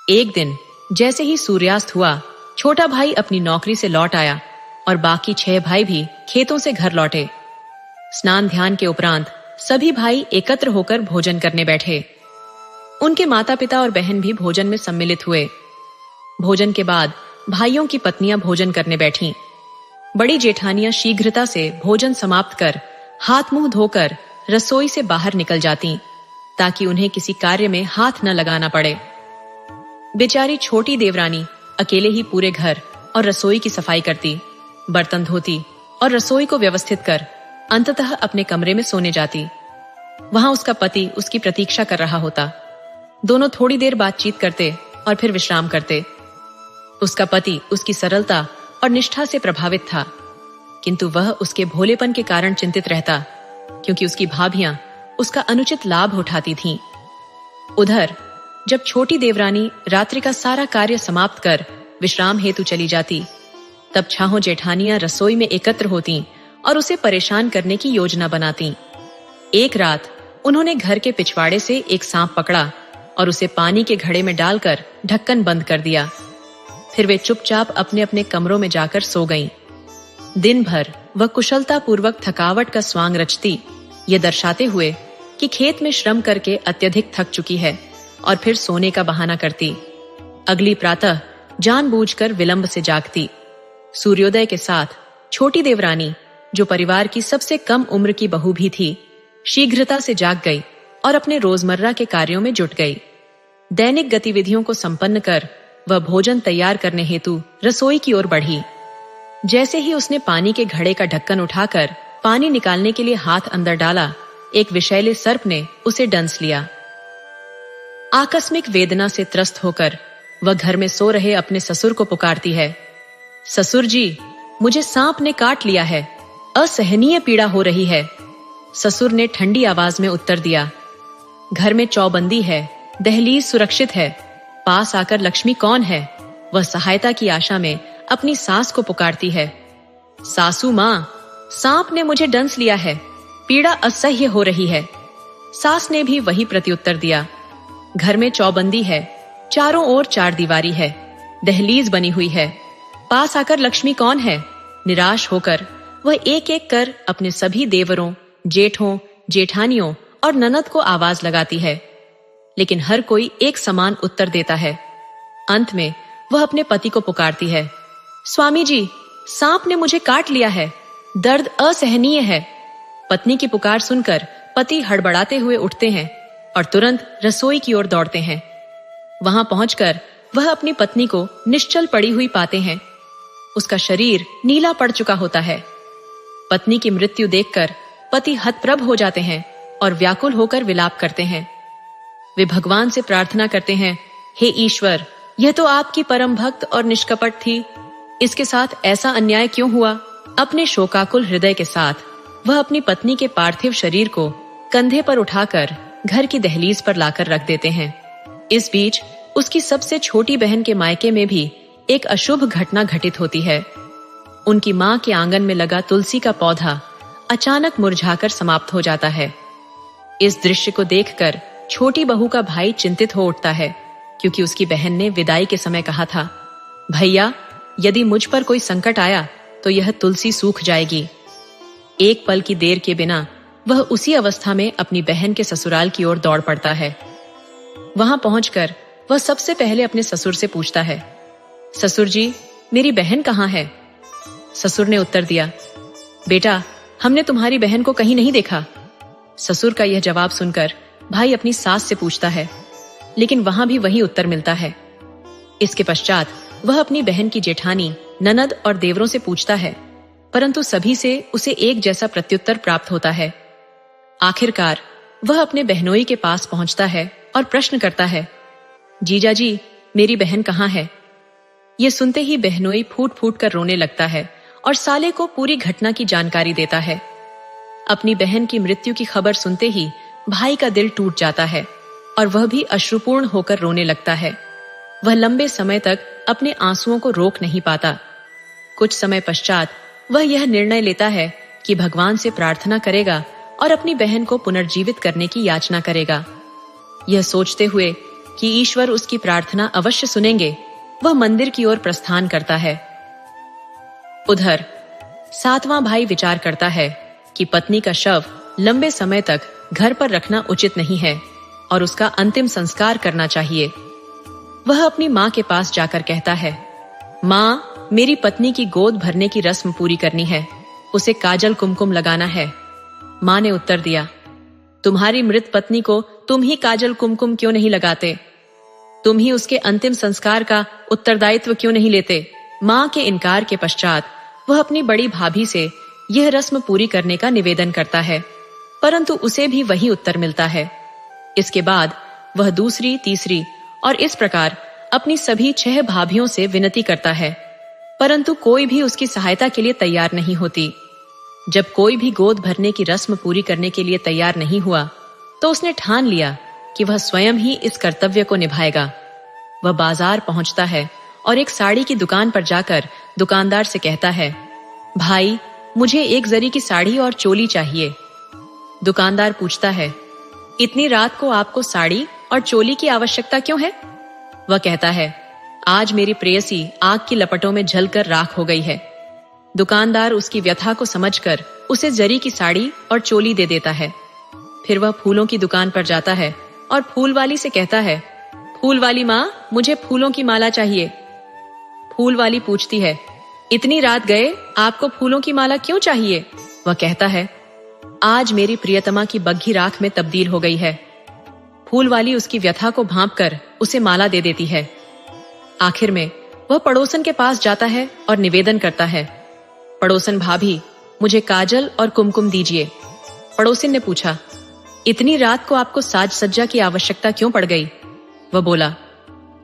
एक दिन जैसे ही सूर्यास्त हुआ, छोटा भाई अपनी नौकरी से लौट आया और बाकी 6 भाई भी खेतों से घर लौटे। स्नान ध्यान के उपरांत सभी भाई एकत्र होकर भोजन करने बैठे। उनके माता पिता और बहन भी भोजन में सम्मिलित हुए। भोजन के बाद भाइयों की पत्नियां भोजन करने बैठीं। बड़ी जेठानियां शीघ्रता से भोजन समाप्त कर हाथ मुंह धोकर रसोई से बाहर निकल जातीं, ताकि उन्हें किसी कार्य में हाथ न लगाना पड़े। बेचारी छोटी देवरानी अकेले ही पूरे घर और रसोई की सफाई करती, बर्तन धोती और रसोई को व्यवस्थित कर अंततः अपने कमरे में सोने जाती। वहां उसका पति उसकी प्रतीक्षा कर रहा होता। दोनों थोड़ी देर बातचीत करते और फिर विश्राम करते। उसका पति उसकी सरलता और निष्ठा से प्रभावित था। किंतु वह उसके भोलेपन के कारण चिंतित रहता, क्योंकि उसकी भाभियां उसका अनुचित लाभ उठाती थीं। उधर जब छोटी देवरानी रात्रि का सारा कार्य समाप्त कर विश्राम हेतु चली जाती, तब छाहों जेठानियां रसोई में एकत्र होती और उसे परेशान करने की योजना बनाती। एक रात उन्होंने घर के पिछवाड़े से एक सांप पकड़ा और उसे पानी के घड़े में डालकर ढक्कन बंद कर दिया। फिर वे चुपचाप अपने अपने कमरों में जाकर सो गईं। दिन भर वह कुशलता पूर्वक थकावट का स्वांग रचती, ये दर्शाते हुए कि खेत में श्रम करके अत्यधिक थक चुकी है, और फिर सोने का बहाना करती। अगली प्रातः जानबूझकर विलंब से जागती। सूर्योदय के साथ छोटी देवरानी, जो परिवार की सबसे कम उम्र की बहू भी थी, शीघ्रता से जाग गई और अपने रोजमर्रा के कार्यों में जुट गई। दैनिक गतिविधियों को संपन्न कर वह भोजन तैयार करने हेतु रसोई की ओर बढ़ी। जैसे ही उसने पानी के घड़े का ढक्कन उठाकर पानी निकालने के लिए हाथ अंदर डाला, एक विषैले सर्प ने उसे डंस लिया। आकस्मिक वेदना से त्रस्त होकर वह घर में सो रहे अपने ससुर को पुकारती है, ससुर जी, मुझे सांप ने काट लिया है, असहनीय पीड़ा हो रही है। ससुर ने ठंडी आवाज में उत्तर दिया, घर में चौबंदी है, दहलीज सुरक्षित है, पास आकर लक्ष्मी कौन है? वह सहायता की आशा में अपनी सास को पुकारती है, सासू मां, सांप ने मुझे डंस लिया है, पीड़ा असह्य हो रही है। सास ने भी वही प्रत्युत्तर दिया, घर में चौबंदी है, चारों ओर चार दीवारी है, दहलीज बनी हुई है, पास आकर लक्ष्मी कौन है? निराश होकर वह एक एक कर अपने सभी देवरों, जेठों, जेठानियों और ननद को आवाज लगाती है, लेकिन हर कोई एक समान उत्तर देता है। अंत में वह अपने पति को पुकारती है, स्वामी जी, सांप ने मुझे काट लिया है, दर्द असहनीय है। पत्नी की पुकार सुनकर पति हड़बड़ाते हुए उठते हैं और तुरंत रसोई की ओर दौड़ते हैं। वहां पहुंचकर वह अपनी पत्नी को निश्चल पड़ी हुई पाते हैं। उसका शरीर नीला पड़ चुका होता है। पत्नी की मृत्यु देखकर पति हतप्रभ हो जाते हैं और व्याकुल होकर विलाप करते हैं। वे भगवान से प्रार्थना करते हैं, हे ईश्वर, यह तो आपकी परम भक्त और निष्कपट थी, इसके साथ ऐसा अन्याय क्यों हुआ? अपने शोकाकुल हृदय के साथ वह अपनी पत्नी के पार्थिव शरीर को कंधे पर उठाकर घर की दहलीज पर लाकर रख देते हैं। इस बीच उसकी सबसे छोटी बहन के मायके में भी एक अशुभ घटना घटित होती है। उनकी मां के आंगन में लगा तुलसी का पौधा अचानक मुरझाकर समाप्त हो जाता है। इस दृश्य को देखकर छोटी बहू का भाई चिंतित हो उठता है, क्योंकि उसकी बहन ने विदाई के समय कहा था, भैया, यदि मुझ पर कोई संकट आया तो यह तुलसी सूख जाएगी। एक पल की देर के बिना वह उसी अवस्था में अपनी बहन के ससुराल की ओर दौड़ पड़ता है। वहां पहुंचकर वह सबसे पहले अपने ससुर से पूछता है, ससुर जी, मेरी बहन कहाँ है? ससुर ने उत्तर दिया, बेटा, हमने तुम्हारी बहन को कहीं नहीं देखा। ससुर का यह जवाब सुनकर भाई अपनी सास से पूछता है, लेकिन वहां भी वही उत्तर मिलता है। इसके पश्चात वह अपनी बहन की जेठानी, ननद और देवरों से पूछता है, परंतु सभी से उसे एक जैसा प्रत्युत्तर प्राप्त होता है। आखिरकार वह अपने बहनोई के पास पहुंचता है और प्रश्न करता है, जीजा जी, मेरी बहन कहाँ है? यह सुनते ही बहनोई फूट फूट कर रोने लगता है और साले को पूरी घटना की जानकारी देता है। अपनी बहन की मृत्यु की खबर सुनते ही भाई का दिल टूट जाता है और वह भी अश्रुपूर्ण होकर रोने लगता है। वह लंबे समय तक अपने आंसुओं को रोक नहीं पाता। कुछ समय पश्चात वह यह निर्णय लेता है कि भगवान से प्रार्थना करेगा और अपनी बहन को पुनर्जीवित करने की याचना करेगा। यह सोचते हुए कि ईश्वर उसकी प्रार्थना अवश्य सुनेंगे, वह मंदिर की ओर प्रस्थान करता है। उधर सातवां भाई विचार करता है कि पत्नी का शव लंबे समय तक घर पर रखना उचित नहीं है और उसका अंतिम संस्कार करना चाहिए। वह अपनी मां के पास जाकर कहता है, मां, मेरी पत्नी की गोद भरने की रस्म पूरी करनी है, उसे काजल कुमकुम लगाना है। मां ने उत्तर दिया, तुम्हारी मृत पत्नी को तुम ही काजल कुमकुम क्यों नहीं लगाते? तुम ही उसके अंतिम संस्कार का उत्तरदायित्व क्यों नहीं लेते? मां के इनकार के पश्चात वह अपनी बड़ी भाभी से यह रस्म पूरी करने का निवेदन करता है, परंतु उसे भी वही उत्तर मिलता है। इसके बाद वह दूसरी, तीसरी और इस प्रकार अपनी सभी 6 भाभियों से विनती करता है, परंतु कोई भी उसकी सहायता के लिए तैयार नहीं होती। जब कोई भी गोद भरने की रस्म पूरी करने के लिए तैयार नहीं हुआ तो उसने ठान लिया कि वह स्वयं ही इस कर्तव्य को निभाएगा। वह बाजार पहुंचता है और एक साड़ी की दुकान पर जाकर दुकानदार से कहता है, भाई, मुझे एक जरी की साड़ी और चोली चाहिए। दुकानदार पूछता है, इतनी रात को आपको साड़ी और चोली की आवश्यकता क्यों है? वह कहता है, आज मेरी प्रेयसी आग की लपटों में जलकर राख हो गई है। दुकानदार उसकी व्यथा को समझकर उसे जरी की साड़ी और चोली दे देता है। फिर वह फूलों की दुकान पर जाता है और फूल वाली से कहता है, फूल वाली माँ, मुझे फूलों की माला चाहिए। फूल वाली पूछती है, इतनी रात गए आपको फूलों की माला क्यों चाहिए? वह कहता है, आज मेरी प्रियतमा की बग्घी राख में तब्दील हो गई है। फूल वाली उसकी व्यथा को भांपकर उसे माला दे देती है। आखिर में वह पड़ोसन के पास जाता है और निवेदन करता है, पड़ोसन भाभी, मुझे काजल और कुमकुम दीजिए। पड़ोसिन ने पूछा, इतनी रात को आपको साज सज्जा की आवश्यकता क्यों पड़ गई? वह बोला,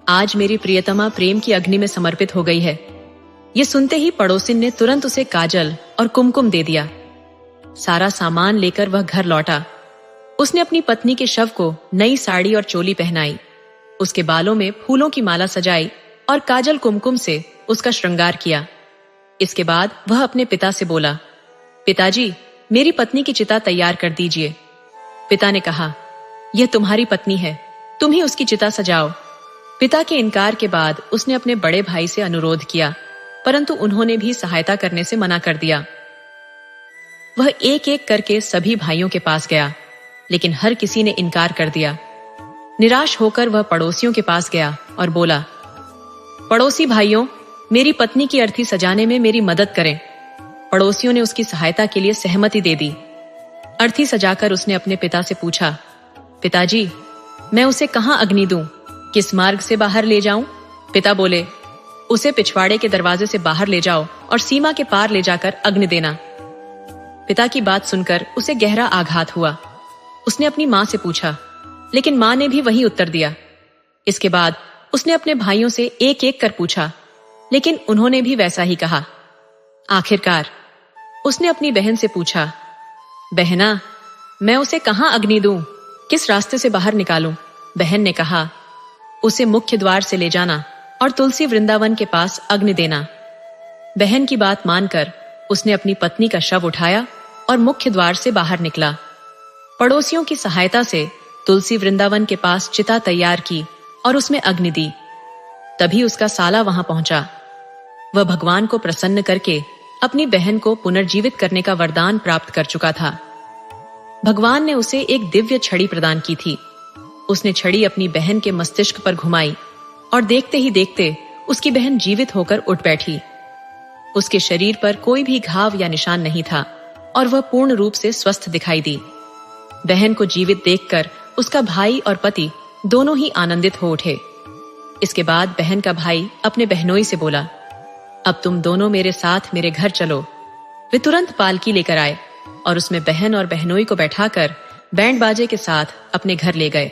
आज मेरी प्रियतमा प्रेम की अग्नि में समर्पित हो गई है। ये सुनते ही पड़ोसिन ने तुरंत उसे काजल और कुमकुम दे दिया। सारा सामान लेकर वह घर लौटा। उसने अपनी पत्नी के शव को नई साड़ी और चोली पहनाई, उसके बालों में फूलों की माला सजाई और काजल कुमकुम से उसका श्रृंगार किया। इसके बाद वह अपने पिता से बोला, पिताजी, मेरी पत्नी की चिता तैयार कर दीजिए। पिता ने कहा, यह तुम्हारी पत्नी है, तुम ही उसकी चिता सजाओ। पिता के इनकार के बाद उसने अपने बड़े भाई से अनुरोध किया, परंतु उन्होंने भी सहायता करने से मना कर दिया। वह एक एक करके सभी भाइयों के पास गया, लेकिन हर किसी ने इनकार कर दिया। निराश होकर वह पड़ोसियों के पास गया और बोला, पड़ोसी भाइयों, मेरी पत्नी की अर्थी सजाने में मेरी मदद करें। पड़ोसियों ने उसकी सहायता के लिए सहमति दे दी। अर्थी सजाकर उसने अपने पिता से पूछा, पिताजी, मैं उसे कहां अग्नि दूं? किस मार्ग से बाहर ले जाऊं? पिता बोले, उसे पिछवाड़े के दरवाजे से बाहर ले जाओ और सीमा के पार ले जाकर अग्नि देना। पिता की बात सुनकर उसे गहरा आघात हुआ। उसने अपनी मां से पूछा, लेकिन मां ने भी वही उत्तर दिया। इसके बाद उसने अपने भाइयों से एक एक कर पूछा, लेकिन उन्होंने भी वैसा ही कहा। आखिरकार उसने अपनी बहन से पूछा, बहना, मैं उसे कहां अग्नि दूं? किस रास्ते से बाहर निकालूं? बहन ने कहा, उसे मुख्य द्वार से ले जाना और तुलसी वृंदावन के पास अग्नि देना। बहन की बात मानकर उसने अपनी पत्नी का शव उठाया और मुख्य द्वार से बाहर निकला। पड़ोसियों की सहायता से तुलसी वृंदावन के पास चिता तैयार की और उसमें अग्नि दी। तभी उसका साला वहां पहुंचा। वह भगवान को प्रसन्न करके अपनी बहन को पुनर्जीवित करने का वरदान प्राप्त कर चुका था। भगवान ने उसे एक दिव्य छड़ी प्रदान की थी। उसने छड़ी अपनी बहन के मस्तिष्क पर घुमाई और देखते ही देखते उसकी बहन जीवित होकर उठ बैठी। उसके शरीर पर कोई भी घाव या निशान नहीं था और वह पूर्ण रूप से स्वस्थ दिखाई दी। बहन को जीवित देखकर उसका भाई और पति दोनों ही आनंदित हो उठे। इसके बाद बहन का भाई अपने बहनोई से बोला, अब तुम दोनों मेरे साथ मेरे घर चलो। वे तुरंत पालकी लेकर आए और उसमें बहन और बहनोई को बैठाकर बैंड बाजे के साथ अपने घर ले गए।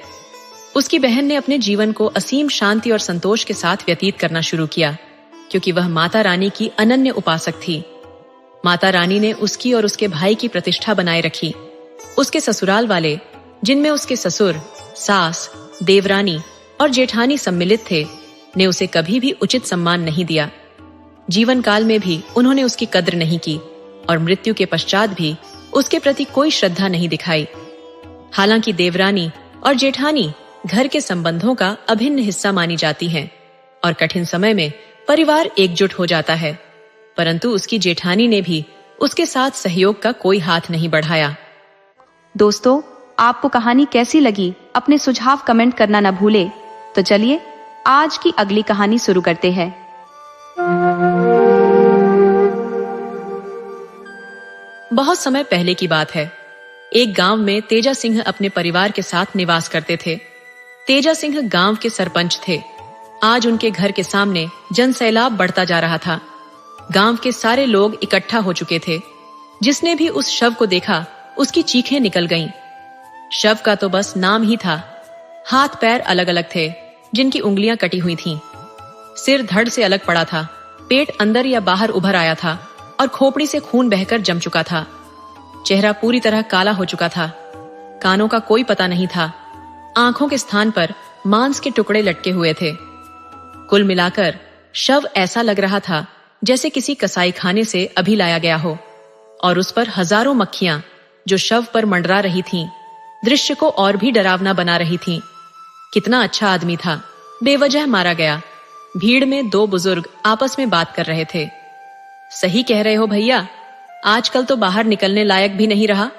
उसकी बहन ने अपने जीवन को असीम शांति और संतोष के साथ व्यतीत करना शुरू किया, क्योंकि वह माता रानी की अनन्य उपासक थी। माता रानी ने उसकी और उसके भाई की प्रतिष्ठा बनाए रखी। उसके ससुराल वाले, जिनमें उसके ससुर, सास, देवरानी और जेठानी सम्मिलित थे, ने उसे कभी भी उचित सम्मान नहीं दिया। जीवन काल में भी उन्होंने उसकी कद्र नहीं की और मृत्यु के पश्चात भी उसके प्रति कोई श्रद्धा नहीं दिखाई। हालांकि देवरानी और जेठानी घर के संबंधों का अभिन्न हिस्सा मानी जाती हैं और कठिन समय में परिवार एकजुट हो जाता है, परंतु उसकी जेठानी ने भी उसके साथ सहयोग का कोई हाथ नहीं बढ़ाया। दोस्तों, आपको कहानी कैसी लगी? अपने सुझाव कमेंट करना न भूले। तो चलिए आज की अगली कहानी शुरू करते हैं। बहुत समय पहले की बात है। एक गांव में तेजा सिंह अपने परिवार के साथ निवास करते थे। तेजा सिंह गांव के सरपंच थे। आज उनके घर के सामने जनसैलाब बढ़ता जा रहा था। गांव के सारे लोग इकट्ठा हो चुके थे। जिसने भी उस शव को देखा, उसकी चीखें निकल गईं। शव का तो बस नाम ही था। हाथ पैर अलग अलग थे, जिनकी उंगलियां कटी हुई थीं। सिर धड़ से अलग पड़ा था पेट अंदर या बाहर उभर आया था और खोपड़ी से खून बहकर जम चुका था। चेहरा पूरी तरह काला हो चुका था। कानों का कोई पता नहीं था। आंखों के स्थान पर मांस के टुकड़े लटके हुए थे। कुल मिलाकर शव ऐसा लग रहा था जैसे किसी कसाई खाने से अभी लाया गया हो, और उस पर हजारों मक्खियां जो शव पर मंडरा रही थीं, दृश्य को और भी डरावना बना रही थीं। कितना अच्छा आदमी था, बेवजह मारा गया। भीड़ में दो बुजुर्ग आपस में बात कर रहे थे। सही कह रहे हो भैया, आजकल तो बाहर निकलने लायक भी नहीं रहा।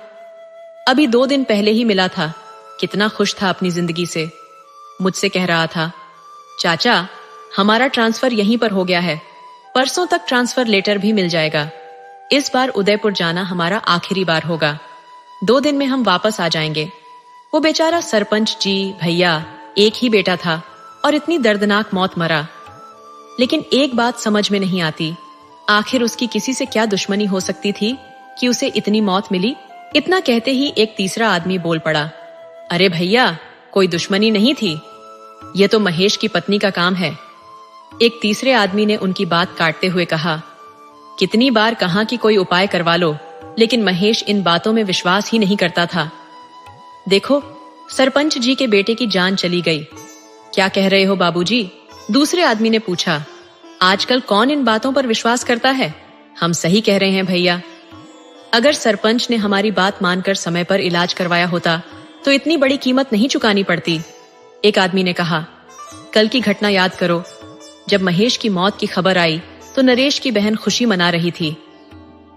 अभी 2 दिन पहले ही मिला था, कितना खुश था अपनी जिंदगी से। मुझसे कह रहा था, चाचा हमारा ट्रांसफर यहीं पर हो गया है, परसों तक ट्रांसफर लेटर भी मिल जाएगा। इस बार उदयपुर जाना हमारा आखिरी बार होगा। 2 दिन में हम वापस आ जाएंगे। वो बेचारा सरपंच जी भैया, एक ही बेटा था और इतनी दर्दनाक मौत मरा। लेकिन एक बात समझ में नहीं आती, आखिर उसकी किसी से क्या दुश्मनी हो सकती थी कि उसे इतनी मौत मिली। इतना कहते ही एक तीसरा आदमी बोल पड़ा, अरे भैया कोई दुश्मनी नहीं थी, यह तो महेश की पत्नी का काम है। एक तीसरे आदमी ने उनकी बात काटते हुए कहा, कितनी बार कहा कि कोई उपाय करवा लो, लेकिन महेश इन बातों में विश्वास ही नहीं करता था। देखो सरपंच जी के बेटे की जान चली गई। क्या कह रहे हो बाबूजी? दूसरे आदमी ने पूछा। आजकल कौन इन बातों पर विश्वास करता है? हम सही कह रहे हैं भैया। अगर सरपंच ने हमारी बात मानकर समय पर इलाज करवाया होता तो इतनी बड़ी कीमत नहीं चुकानी पड़ती। एक आदमी ने कहा, कल की घटना याद करो। जब महेश की मौत की खबर आई तो नरेश की बहन खुशी मना रही थी।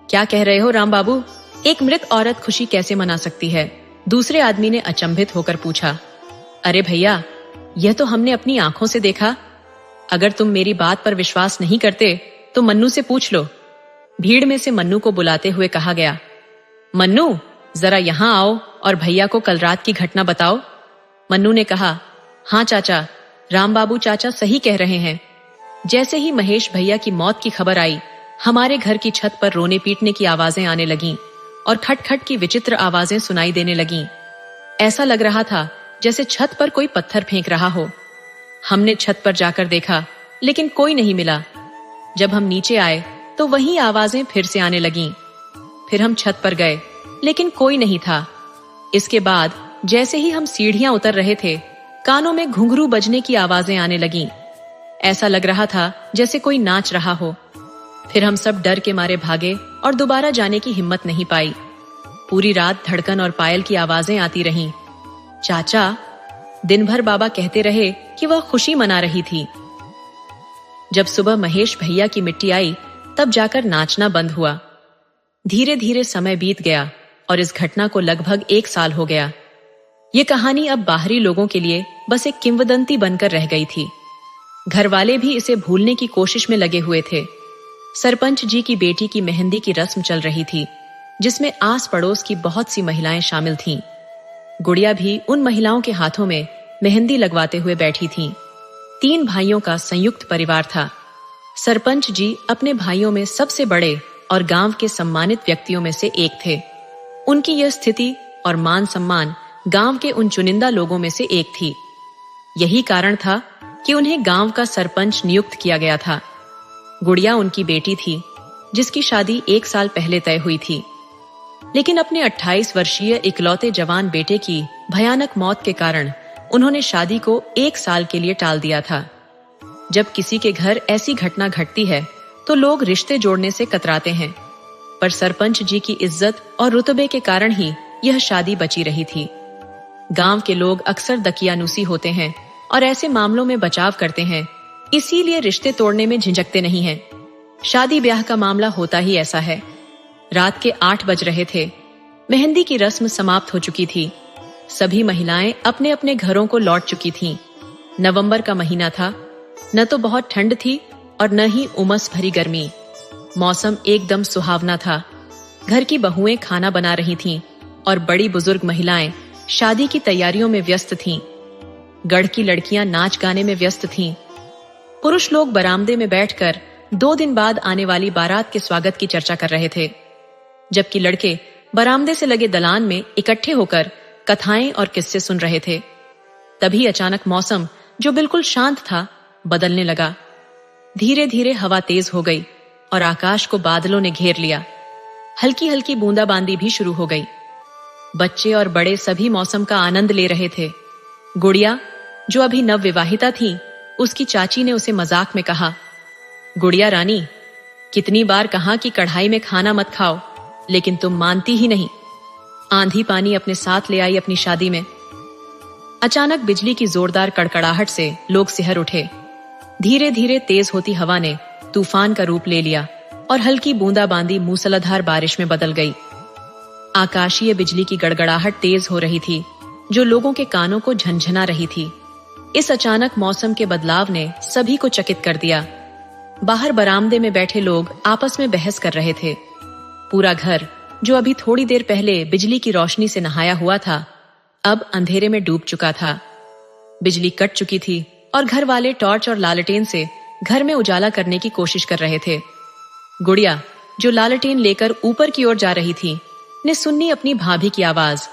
क्या कह रहे हो राम बाबू? एक मृत औरत खुशी कैसे मना सकती है? दूसरे आदमी ने अचंभित होकर पूछा। अरे भैया, यह तो हमने अपनी आंखों से देखा। अगर तुम मेरी बात पर विश्वास नहीं करते तो मन्नू से पूछ लो। भीड़ में से मन्नू को बुलाते हुए कहा गया, मन्नू जरा यहां आओ और भैया को कल रात की घटना बताओ। मन्नू ने कहा, हाँ चाचा, राम बाबू चाचा सही कह रहे हैं। जैसे ही महेश भैया की मौत की खबर आई, हमारे घर की छत पर रोने पीटने की आवाजें आने लगीं और खटखट की विचित्र आवाजें सुनाई देने लगीं। ऐसा लग रहा था जैसे छत पर कोई पत्थर फेंक रहा हो। हमने छत पर जाकर देखा, लेकिन कोई नहीं मिला। जब हम नीचे आए तो वही आवाजें फिर से आने लगीं। फिर हम छत पर गए, लेकिन कोई नहीं था। इसके बाद जैसे ही हम सीढ़ियां उतर रहे थे, कानों में घुंघरू बजने की आवाजें आने लगीं। ऐसा लग रहा था जैसे कोई नाच रहा हो। फिर हम सब डर के मारे भागे और दोबारा जाने की हिम्मत नहीं पाई। पूरी रात धड़कन और पायल की आवाजें आती रहीं। चाचा, दिन भर बाबा कहते रहे कि वह खुशी मना रही थी। जब सुबह महेश भैया की मिट्टी आई, तब जाकर नाचना बंद हुआ। धीरे धीरे समय बीत गया और इस घटना को लगभग 1 साल हो गया। ये कहानी अब बाहरी लोगों के लिए बस एक किंवदंती बनकर रह गई थी। घर वाले भी इसे भूलने की कोशिश में लगे हुए थे। सरपंच जी की बेटी की मेहंदी की रस्म चल रही थी, जिसमें आस पड़ोस की बहुत सी महिलाएं शामिल थीं। गुड़िया भी उन महिलाओं के हाथों में मेहंदी लगवाते हुए बैठी थीं। 3 भाइयों का संयुक्त परिवार था। सरपंच जी अपने भाइयों में सबसे बड़े और गांव के सम्मानित व्यक्तियों में से एक थे। उनकी यह स्थिति और मान सम्मान गांव के उन चुनिंदा लोगों में से एक थी। यही कारण था कि उन्हें गांव का सरपंच नियुक्त किया गया था। गुड़िया उनकी बेटी थी, जिसकी शादी 1 साल पहले तय हुई थी। लेकिन अपने 28 वर्षीय इकलौते जवान बेटे की भयानक मौत के कारण उन्होंने शादी को 1 साल के लिए टाल दिया था। जब किसी के घर ऐसी घटना घटती है तो लोग रिश्ते जोड़ने से कतराते हैं, पर सरपंच जी की इज्जत और रुतबे के कारण ही यह शादी बची रही थी। गांव के लोग अक्सर दकियानूसी होते हैं और ऐसे मामलों में बचाव करते हैं, इसीलिए रिश्ते तोड़ने में झिझकते नहीं हैं। शादी ब्याह का मामला होता ही ऐसा है। रात के 8 बज रहे थे। मेहंदी की रस्म समाप्त हो चुकी थी। सभी महिलाएं अपने अपने घरों को लौट चुकी थीं। नवंबर का महीना था। न तो बहुत ठंड थी और न ही उमस भरी गर्मी। मौसम एकदम सुहावना था। घर की बहुएं खाना बना रही थीं और बड़ी बुजुर्ग महिलाएं शादी की तैयारियों में व्यस्त थीं। गढ़ की लड़कियां नाच गाने में व्यस्त थीं। पुरुष लोग बरामदे में बैठकर 2 दिन बाद आने वाली बारात के स्वागत की चर्चा कर रहे थे, जबकि लड़के बरामदे से लगे दलान में इकट्ठे होकर कथाएं और किस्से सुन रहे थे। तभी अचानक मौसम, जो बिल्कुल शांत था, बदलने लगा। धीरे धीरे हवा तेज हो गई और आकाश को बादलों ने घेर लिया। हल्की हल्की बूंदाबांदी भी शुरू हो गई। बच्चे और बड़े सभी मौसम का आनंद ले रहे थे। गुड़िया, जो अभी नवविवाहिता थी, उसकी चाची ने उसे मजाक में कहा, गुड़िया रानी, कितनी बार कहा कि कढ़ाई में खाना मत खाओ, लेकिन तुम मानती ही नहीं। आंधी पानी अपने साथ ले आई अपनी शादी में। अचानक बिजली की जोरदार कड़कड़ाहट से लोग सिहर उठे। धीरे धीरे तेज होती हवा ने तूफान का रूप ले लिया और हल्की बूंदाबांदी मूसलाधार बारिश में बदल गई। आकाशीय बिजली की गड़गड़ाहट तेज हो रही थी, जो लोगों के कानों को झंझना रही थी। इस अचानक मौसम के बदलाव ने सभी को चकित कर दिया। बाहर बरामदे में बैठे लोग आपस में बहस कर रहे थे। पूरा घर, जो अभी थोड़ी देर पहले बिजली की रोशनी से नहाया हुआ था, अब अंधेरे में डूब चुका था। बिजली कट चुकी थी और घर वाले टॉर्च और लालटेन से घर में उजाला करने की कोशिश कर रहे थे। गुड़िया, जो लालटेन लेकर ऊपर की ओर जा रही थी, ने सुनी अपनी भाभी की आवाज,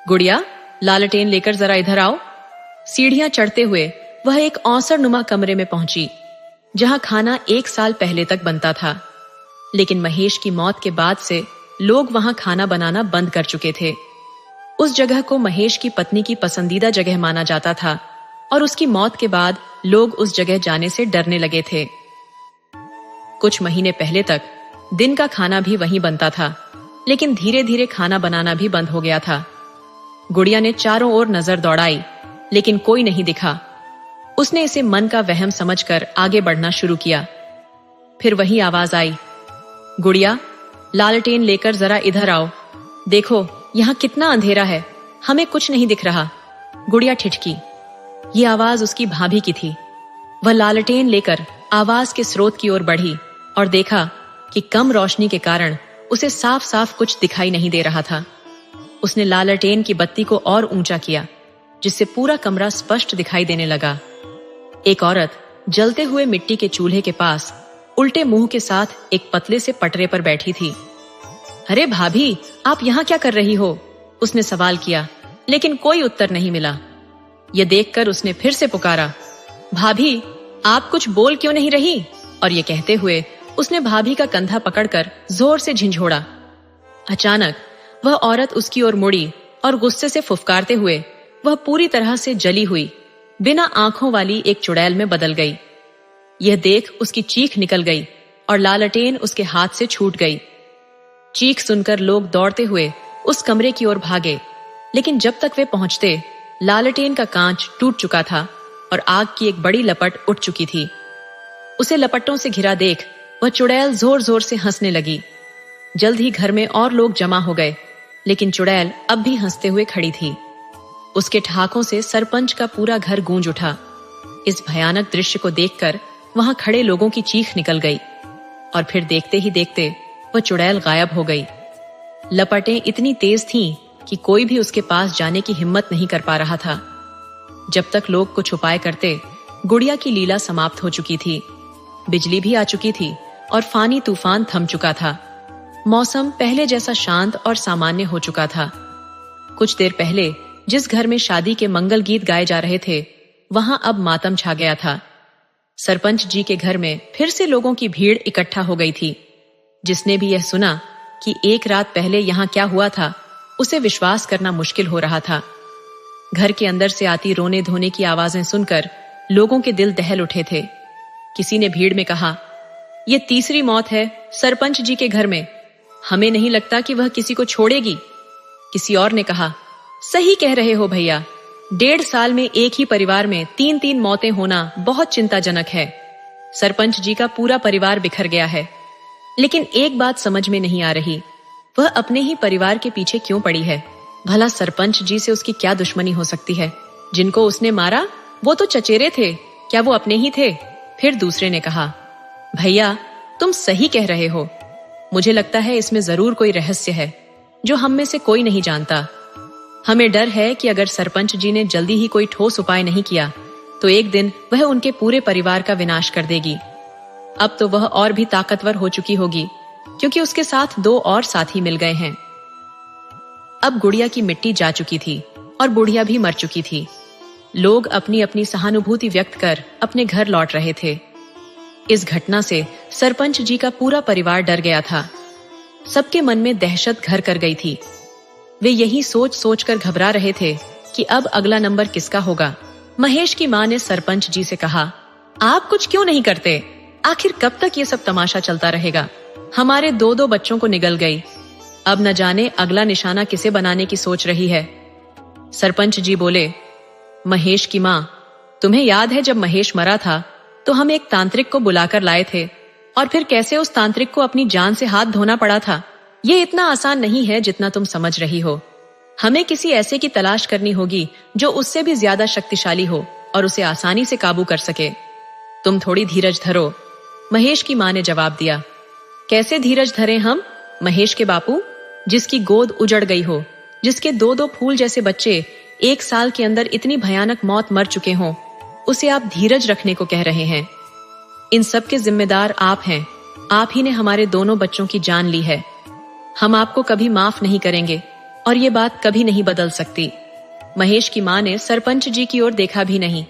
गुड़िया, लालटेन लेकर जरा इधर आओ। सीढ़ियां चढ़ते हुए वह एक औसड़नुमा कमरे में पहुंची, जहां खाना 1 साल पहले तक बनता था। लेकिन महेश की मौत के बाद से लोग वहां खाना बनाना बंद कर चुके थे। उस जगह को महेश की पत्नी की पसंदीदा जगह माना जाता था और उसकी मौत के बाद लोग उस जगह जाने से डरने लगे थे। कुछ महीने पहले तक दिन का खाना भी वहीं बनता था, लेकिन धीरे धीरे खाना बनाना भी बंद हो गया था। गुड़िया ने चारों ओर नजर दौड़ाई, लेकिन कोई नहीं दिखा। उसने इसे मन का वहम समझकर आगे बढ़ना शुरू किया। फिर वही आवाज आई, गुड़िया, लालटेन लेकर जरा इधर आओ। देखो, यहाँ कितना अंधेरा है, हमें कुछ नहीं दिख रहा। गुड़िया ठिठकी। ये आवाज उसकी भाभी की थी। वह लालटेन लेकर आवाज के स्रोत की ओर बढ़ी और देखा कि कम रोशनी के कारण उसे साफ साफ कुछ दिखाई नहीं दे रहा था। उसने लालटेन की बत्ती को और ऊंचा किया, जिससे पूरा कमरा स्पष्ट दिखाई देने लगा। एक औरत जलते हुए मिट्टी के चूल्हे के पास उल्टे मुंह के साथ एक पतले से पटरे पर बैठी थी। अरे भाभी, आप यहाँ क्या कर रही हो? उसने सवाल किया, लेकिन कोई उत्तर नहीं मिला। यह देखकर उसने फिर से पुकारा, भाभी, आप कुछ बोल क्यों नहीं रही? और ये कहते हुए उसने भाभी का कंधा पकड़कर जोर से झिंझोड़ा। अचानक वह औरत उसकी ओर मुड़ी और गुस्से से फुफकारते हुए वह पूरी तरह से जली हुई, बिना आंखों वाली एक चुड़ैल में बदल गई। यह देख उसकी चीख निकल गई और लालटेन उसके हाथ से छूट गई। चीख सुनकर लोग दौड़ते हुए उस कमरे की ओर भागे, लेकिन जब तक वे पहुंचते, लालटेन का कांच टूट चुका था और आग की एक बड़ी लपट उठ चुकी थी। उसे लपटों से घिरा देख वह चुड़ैल जोर जोर से हंसने लगी। जल्द ही घर में और लोग जमा हो गए, लेकिन चुड़ैल अब भी हंसते हुए खड़ी थी। उसके ठहाकों से सरपंच का पूरा घर गूंज उठा। इस भयानक दृश्य को देखकर वहां खड़े लोगों की चीख निकल गई और फिर देखते ही देखते वह चुड़ैल गायब हो गई। लपटें इतनी तेज थीं कि कोई भी उसके पास जाने की हिम्मत नहीं कर पा रहा था। जब तक लोग कुछ उपाय करते, गुड़िया की लीला समाप्त हो चुकी थी। बिजली भी आ चुकी थी और फानी तूफान थम चुका था। मौसम पहले जैसा शांत और सामान्य हो चुका था। कुछ देर पहले जिस घर में शादी के मंगल गीत गाए जा रहे थे, वहां अब मातम छा गया था। सरपंच जी के घर में फिर से लोगों की भीड़ इकट्ठा हो गई थी। जिसने भी यह सुना कि एक रात पहले यहाँ क्या हुआ था, उसे विश्वास करना मुश्किल हो रहा था। घर के अंदर से आती रोने धोने की आवाजें सुनकर लोगों के दिल दहल उठे थे। किसी ने भीड़ में कहा, यह तीसरी मौत है सरपंच जी के घर में, हमें नहीं लगता कि वह किसी को छोड़ेगी। किसी और ने कहा, सही कह रहे हो भैया, 1.5 साल में एक ही परिवार में 3-3 मौतें होना बहुत चिंताजनक है। सरपंच जी का पूरा परिवार बिखर गया है। लेकिन एक बात समझ में नहीं आ रही, वह अपने ही परिवार के पीछे क्यों पड़ी है? भला सरपंच जी से उसकी क्या दुश्मनी हो सकती है? जिनको उसने मारा वो तो चचेरे थे, क्या वो अपने ही थे? फिर दूसरे ने कहा, भैया तुम सही कह रहे हो, मुझे लगता है इसमें जरूर कोई रहस्य है जो हम में से कोई नहीं जानता। हमें डर है कि अगर सरपंच जी ने जल्दी ही कोई ठोस उपाय नहीं किया तो एक दिन वह उनके पूरे परिवार का विनाश कर देगी। अब तो वह और भी ताकतवर हो चुकी होगी, क्योंकि उसके साथ 2 और साथी मिल गए हैं। अब गुड़िया की मिट्टी जा चुकी थी और बुढ़िया भी मर चुकी थी। लोग अपनी अपनी सहानुभूति व्यक्त कर अपने घर लौट रहे थे। इस घटना से सरपंच जी का पूरा परिवार डर गया था। सबके मन में दहशत घर कर गई थी। वे यही सोच सोच कर घबरा रहे थे कि अब अगला नंबर किसका होगा। महेश की मां ने सरपंच जी से कहा, आप कुछ क्यों नहीं करते? आखिर कब तक ये सब तमाशा चलता रहेगा? हमारे 2-2 बच्चों को निगल गई। अब न जाने अगला निशाना किसे बनाने की सोच रही है। सरपंच जी बोले, महेश की मां, तुम्हें याद है जब महेश मरा था तो हम एक तांत्रिक को बुलाकर लाए थे और फिर कैसे उस तांत्रिक को अपनी जान से हाथ धोना पड़ा था। ये इतना आसान नहीं है जितना तुम समझ रही हो। हमें किसी ऐसे की तलाश करनी होगी जो उससे भी ज्यादा शक्तिशाली हो और उसे आसानी से काबू कर सके। तुम थोड़ी धीरज धरो, महेश की मां ने जवाब दिया। कैसे धीरज धरें हम? महेश के बापू, जिसकी गोद उजड़ गई हो, जिसके 2-2 फूल जैसे बच्चे 1 साल के अंदर इतनी भयानक मौत मर चुके हों, उसे आप धीरज रखने को कह रहे हैं। इन सब के जिम्मेदार आप हैं। आप ही ने हमारे दोनों बच्चों की जान ली है। हम आपको कभी माफ नहीं करेंगे और ये बात कभी नहीं बदल सकती। महेश की मां ने सरपंच जी की ओर देखा भी नहीं।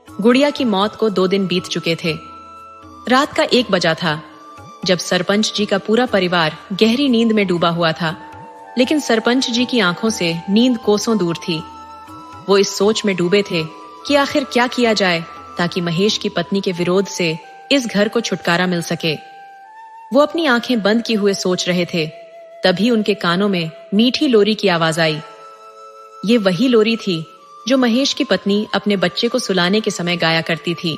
गुड़िया की मौत को 2 दिन बीत चुके थे। रात का 1 बजा था जब सरपंच जी का पूरा परिवार गहरी नींद में डूबा हुआ था, लेकिन सरपंच जी की आंखों से नींद कोसों दूर थी। वो इस सोच में डूबे थे कि आखिर क्या किया जाए ताकि महेश की पत्नी के विरोध से इस घर को छुटकारा मिल सके। वो अपनी आंखें बंद किए हुए सोच रहे थे, तभी उनके कानों में मीठी लोरी की आवाज आई। ये वही लोरी थी जो महेश की पत्नी अपने बच्चे को सुलाने के समय गाया करती थी।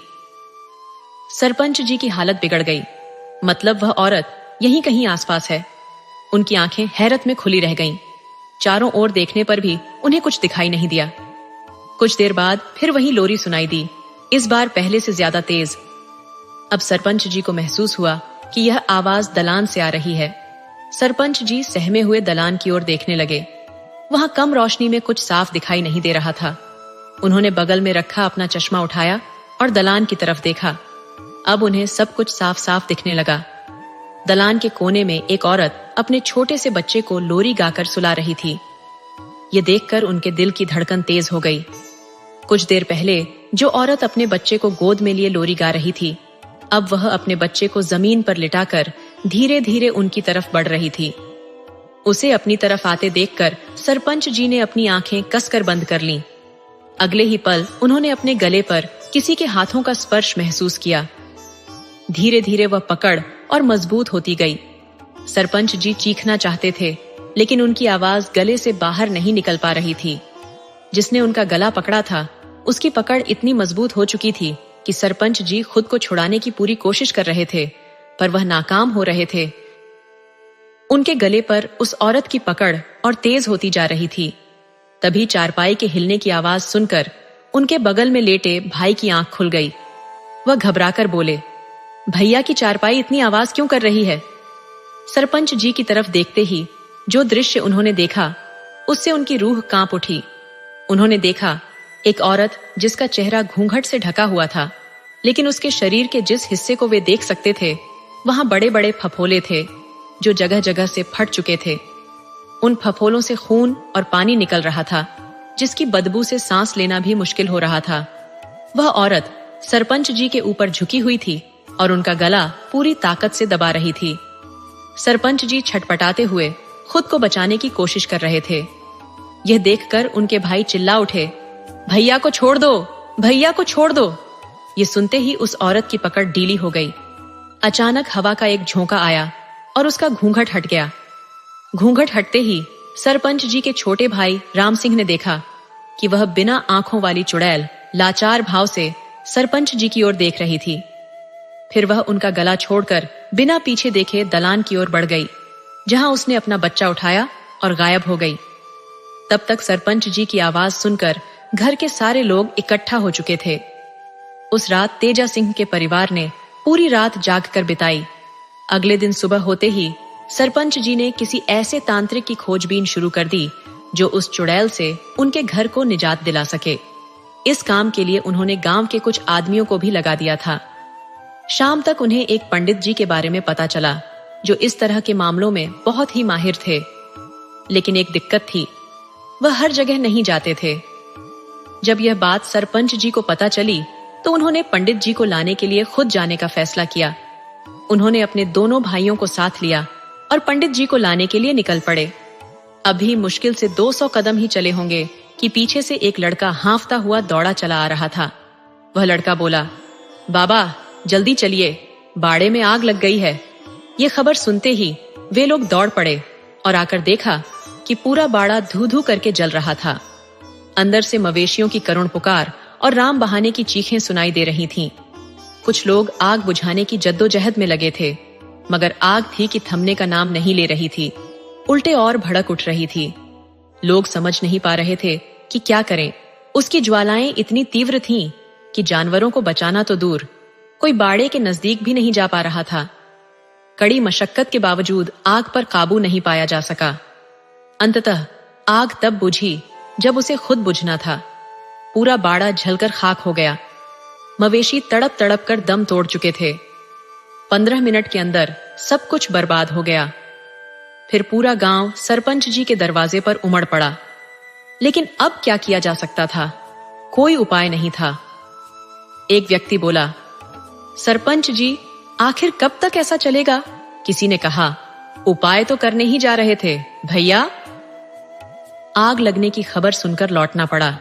सरपंच जी की हालत बिगड़ गई। मतलब वह औरत यहीं कहीं आसपास है। उनकी आंखें हैरत में खुली रह गईं। चारों ओर देखने पर भी उन्हें कुछ दिखाई नहीं दिया। कुछ देर बाद फिर वही लोरी सुनाई दी, इस बार पहले से ज्यादा तेज। अब सरपंच जी को महसूस हुआ कि यह आवाज दलान से आ रही है। सरपंच जी सहमे हुए दलान की ओर देखने लगे। वहां कम रोशनी में कुछ साफ दिखाई नहीं दे रहा था। उन्होंने बगल में रखा अपना चश्मा उठाया और दलान की तरफ देखा। अब उन्हें सब कुछ साफ साफ दिखने लगा। दलान के कोने में एक औरत अपने छोटे से बच्चे को लोरी गाकर सुला रही थी। ये देखकर उनके दिल की धड़कन तेज हो गई। कुछ देर पहले जो औरत अपने बच्चे को गोद में लिए लोरी गा रही थी, अब वह अपने बच्चे को जमीन पर लिटाकर धीरे धीरे उनकी तरफ बढ़ रही थी। उसे अपनी तरफ आते देखकर सरपंच जी ने अपनी आंखें कसकर बंद कर लीं। अगले ही पल उन्होंने अपने गले पर किसी के हाथों का स्पर्श महसूस किया। धीरे धीरे वह पकड़ और मजबूत होती गई। सरपंच जी चीखना चाहते थे, लेकिन उनकी आवाज गले से बाहर नहीं निकल पा रही थी। जिसने उनका गला पकड़ा था, उसकी पकड़ इतनी मजबूत हो चुकी थी कि सरपंच जी खुद को छुड़ाने की पूरी कोशिश कर रहे थे, पर वह नाकाम हो रहे थे। उनके गले पर उस औरत की पकड़ और तेज होती जा रही थी। तभी चारपाई के हिलने की आवाज सुनकर उनके बगल में लेटे भाई की आंख खुल गई। वह घबराकर बोले, भैया की चारपाई इतनी आवाज क्यों कर रही है? सरपंच जी की तरफ देखते ही जो दृश्य उन्होंने देखा, उससे उनकी रूह कांप उठी। उन्होंने देखा एक औरत जिसका चेहरा घूंघट से ढका हुआ था, लेकिन उसके शरीर के जिस हिस्से को वे देख सकते थे, वहां बड़े बड़े फफोले थे जो जगह जगह से फट चुके थे। उन फफोलों से खून और पानी निकल रहा था, जिसकी बदबू से सांस लेना भी मुश्किल हो रहा था। वह औरत सरपंच जी के ऊपर झुकी हुई थी और उनका गला पूरी ताकत से दबा रही थी। सरपंच जी छटपटाते हुए खुद को बचाने की कोशिश कर रहे थे। यह देखकर उनके भाई चिल्ला उठे, भैया को छोड़ दो, भैया को छोड़ दो। ये सुनते ही उस औरत की पकड़ ढीली हो गई। अचानक हवा का एक झोंका आया और उसका घूंघट हट गया। घूंघट हटते ही सरपंच जी के छोटे भाई राम सिंह ने देखा कि वह बिना आंखों वाली चुड़ैल लाचार भाव से सरपंच जी की ओर देख रही थी। फिर वह उनका गला छोड़कर बिना पीछे देखे दलान की ओर बढ़ गई, जहां उसने अपना बच्चा उठाया और गायब हो गई। तब तक सरपंच जी की आवाज सुनकर घर के सारे लोग इकट्ठा हो चुके थे। उस रात तेजा सिंह के परिवार ने पूरी रात जागकर बिताई। अगले दिन सुबह होते ही सरपंच जी ने किसी ऐसे तांत्रिक की खोजबीन शुरू कर दी जो उस चुड़ैल से उनके घर को निजात दिला सके। इस काम के लिए उन्होंने गांव के कुछ आदमियों को भी लगा दिया था। शाम तक उन्हें एक पंडित जी के बारे में पता चला जो इस तरह के मामलों में बहुत ही माहिर थे। लेकिन एक दिक्कत थी, वह हर जगह नहीं जाते थे। जब यह बात सरपंच जी को पता चली तो तो उन्होंने पंडित जी को लाने के लिए खुद जाने का फैसला किया। उन्होंने अपने दोनों भाइयों को साथ लिया और पंडित जी को लाने के लिए निकल पड़े। अभी मुश्किल से 200 कदम ही चले होंगे कि पीछे से एक लड़का हांफता हुआ दौड़ा चला आ रहा था। वह लड़का बोला, बाबा जल्दी चलिए, बाड़े में आग लग गई है। ये खबर सुनते ही वे लोग दौड़ पड़े और आकर देखा कि पूरा बाड़ा धू धू करके जल रहा था। अंदर से मवेशियों की करुण पुकार और राम बहाने की चीखें सुनाई दे रही थीं। कुछ लोग आग बुझाने की जद्दोजहद में लगे थे, मगर आग थी कि थमने का नाम नहीं ले रही थी, उल्टे और भड़क उठ रही थी। लोग समझ नहीं पा रहे थे कि क्या करें। उसकी ज्वालाएं इतनी तीव्र थीं कि जानवरों को बचाना तो दूर, कोई बाड़े के नजदीक भी नहीं जा पा रहा था। कड़ी मशक्कत के बावजूद आग पर काबू नहीं पाया जा सका। अंततः आग तब बुझी जब उसे खुद बुझना था। पूरा बाड़ा जलकर खाक हो गया। मवेशी तड़प तड़प कर दम तोड़ चुके थे। 15 मिनट के अंदर सब कुछ बर्बाद हो गया। फिर पूरा गांव सरपंच जी के दरवाजे पर उमड़ पड़ा। लेकिन अब क्या किया जा सकता था? कोई उपाय नहीं था। एक व्यक्ति बोला, सरपंच जी आखिर कब तक ऐसा चलेगा? किसी ने कहा, उपाय तो करने ही जा रहे थे भैया। आग लगने की खबर सुनकर लौटना पड़ा।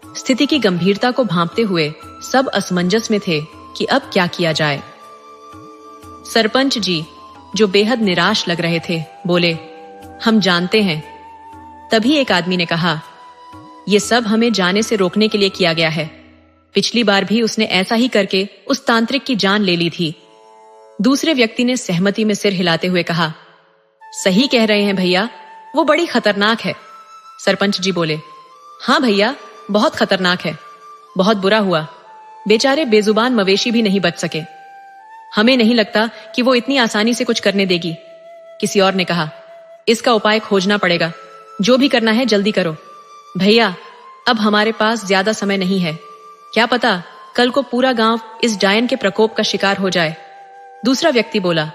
स्थिति की गंभीरता को भांपते हुए सब असमंजस में थे कि अब क्या किया जाए। सरपंच जी, जो बेहद निराश लग रहे थे, बोले, हम जानते हैं। तभी एक आदमी ने कहा, यह सब हमें जाने से रोकने के लिए किया गया है। पिछली बार भी उसने ऐसा ही करके उस तांत्रिक की जान ले ली थी। दूसरे व्यक्ति ने सहमति में सिर हिलाते हुए कहा, सही कह रहे हैं भैया, वो बड़ी खतरनाक है। सरपंच जी बोले, हां भैया, बहुत खतरनाक है। बहुत बुरा हुआ, बेचारे बेजुबान मवेशी भी नहीं बच सके। हमें नहीं लगता कि वो इतनी आसानी से कुछ करने देगी। किसी और ने कहा, इसका उपाय खोजना पड़ेगा, जो भी करना है जल्दी करो। भैया, अब हमारे पास ज्यादा समय नहीं है। क्या पता कल को पूरा गांव इस डायन के प्रकोप का शिकार हो जाए। दूसरा व्यक्ति बोला,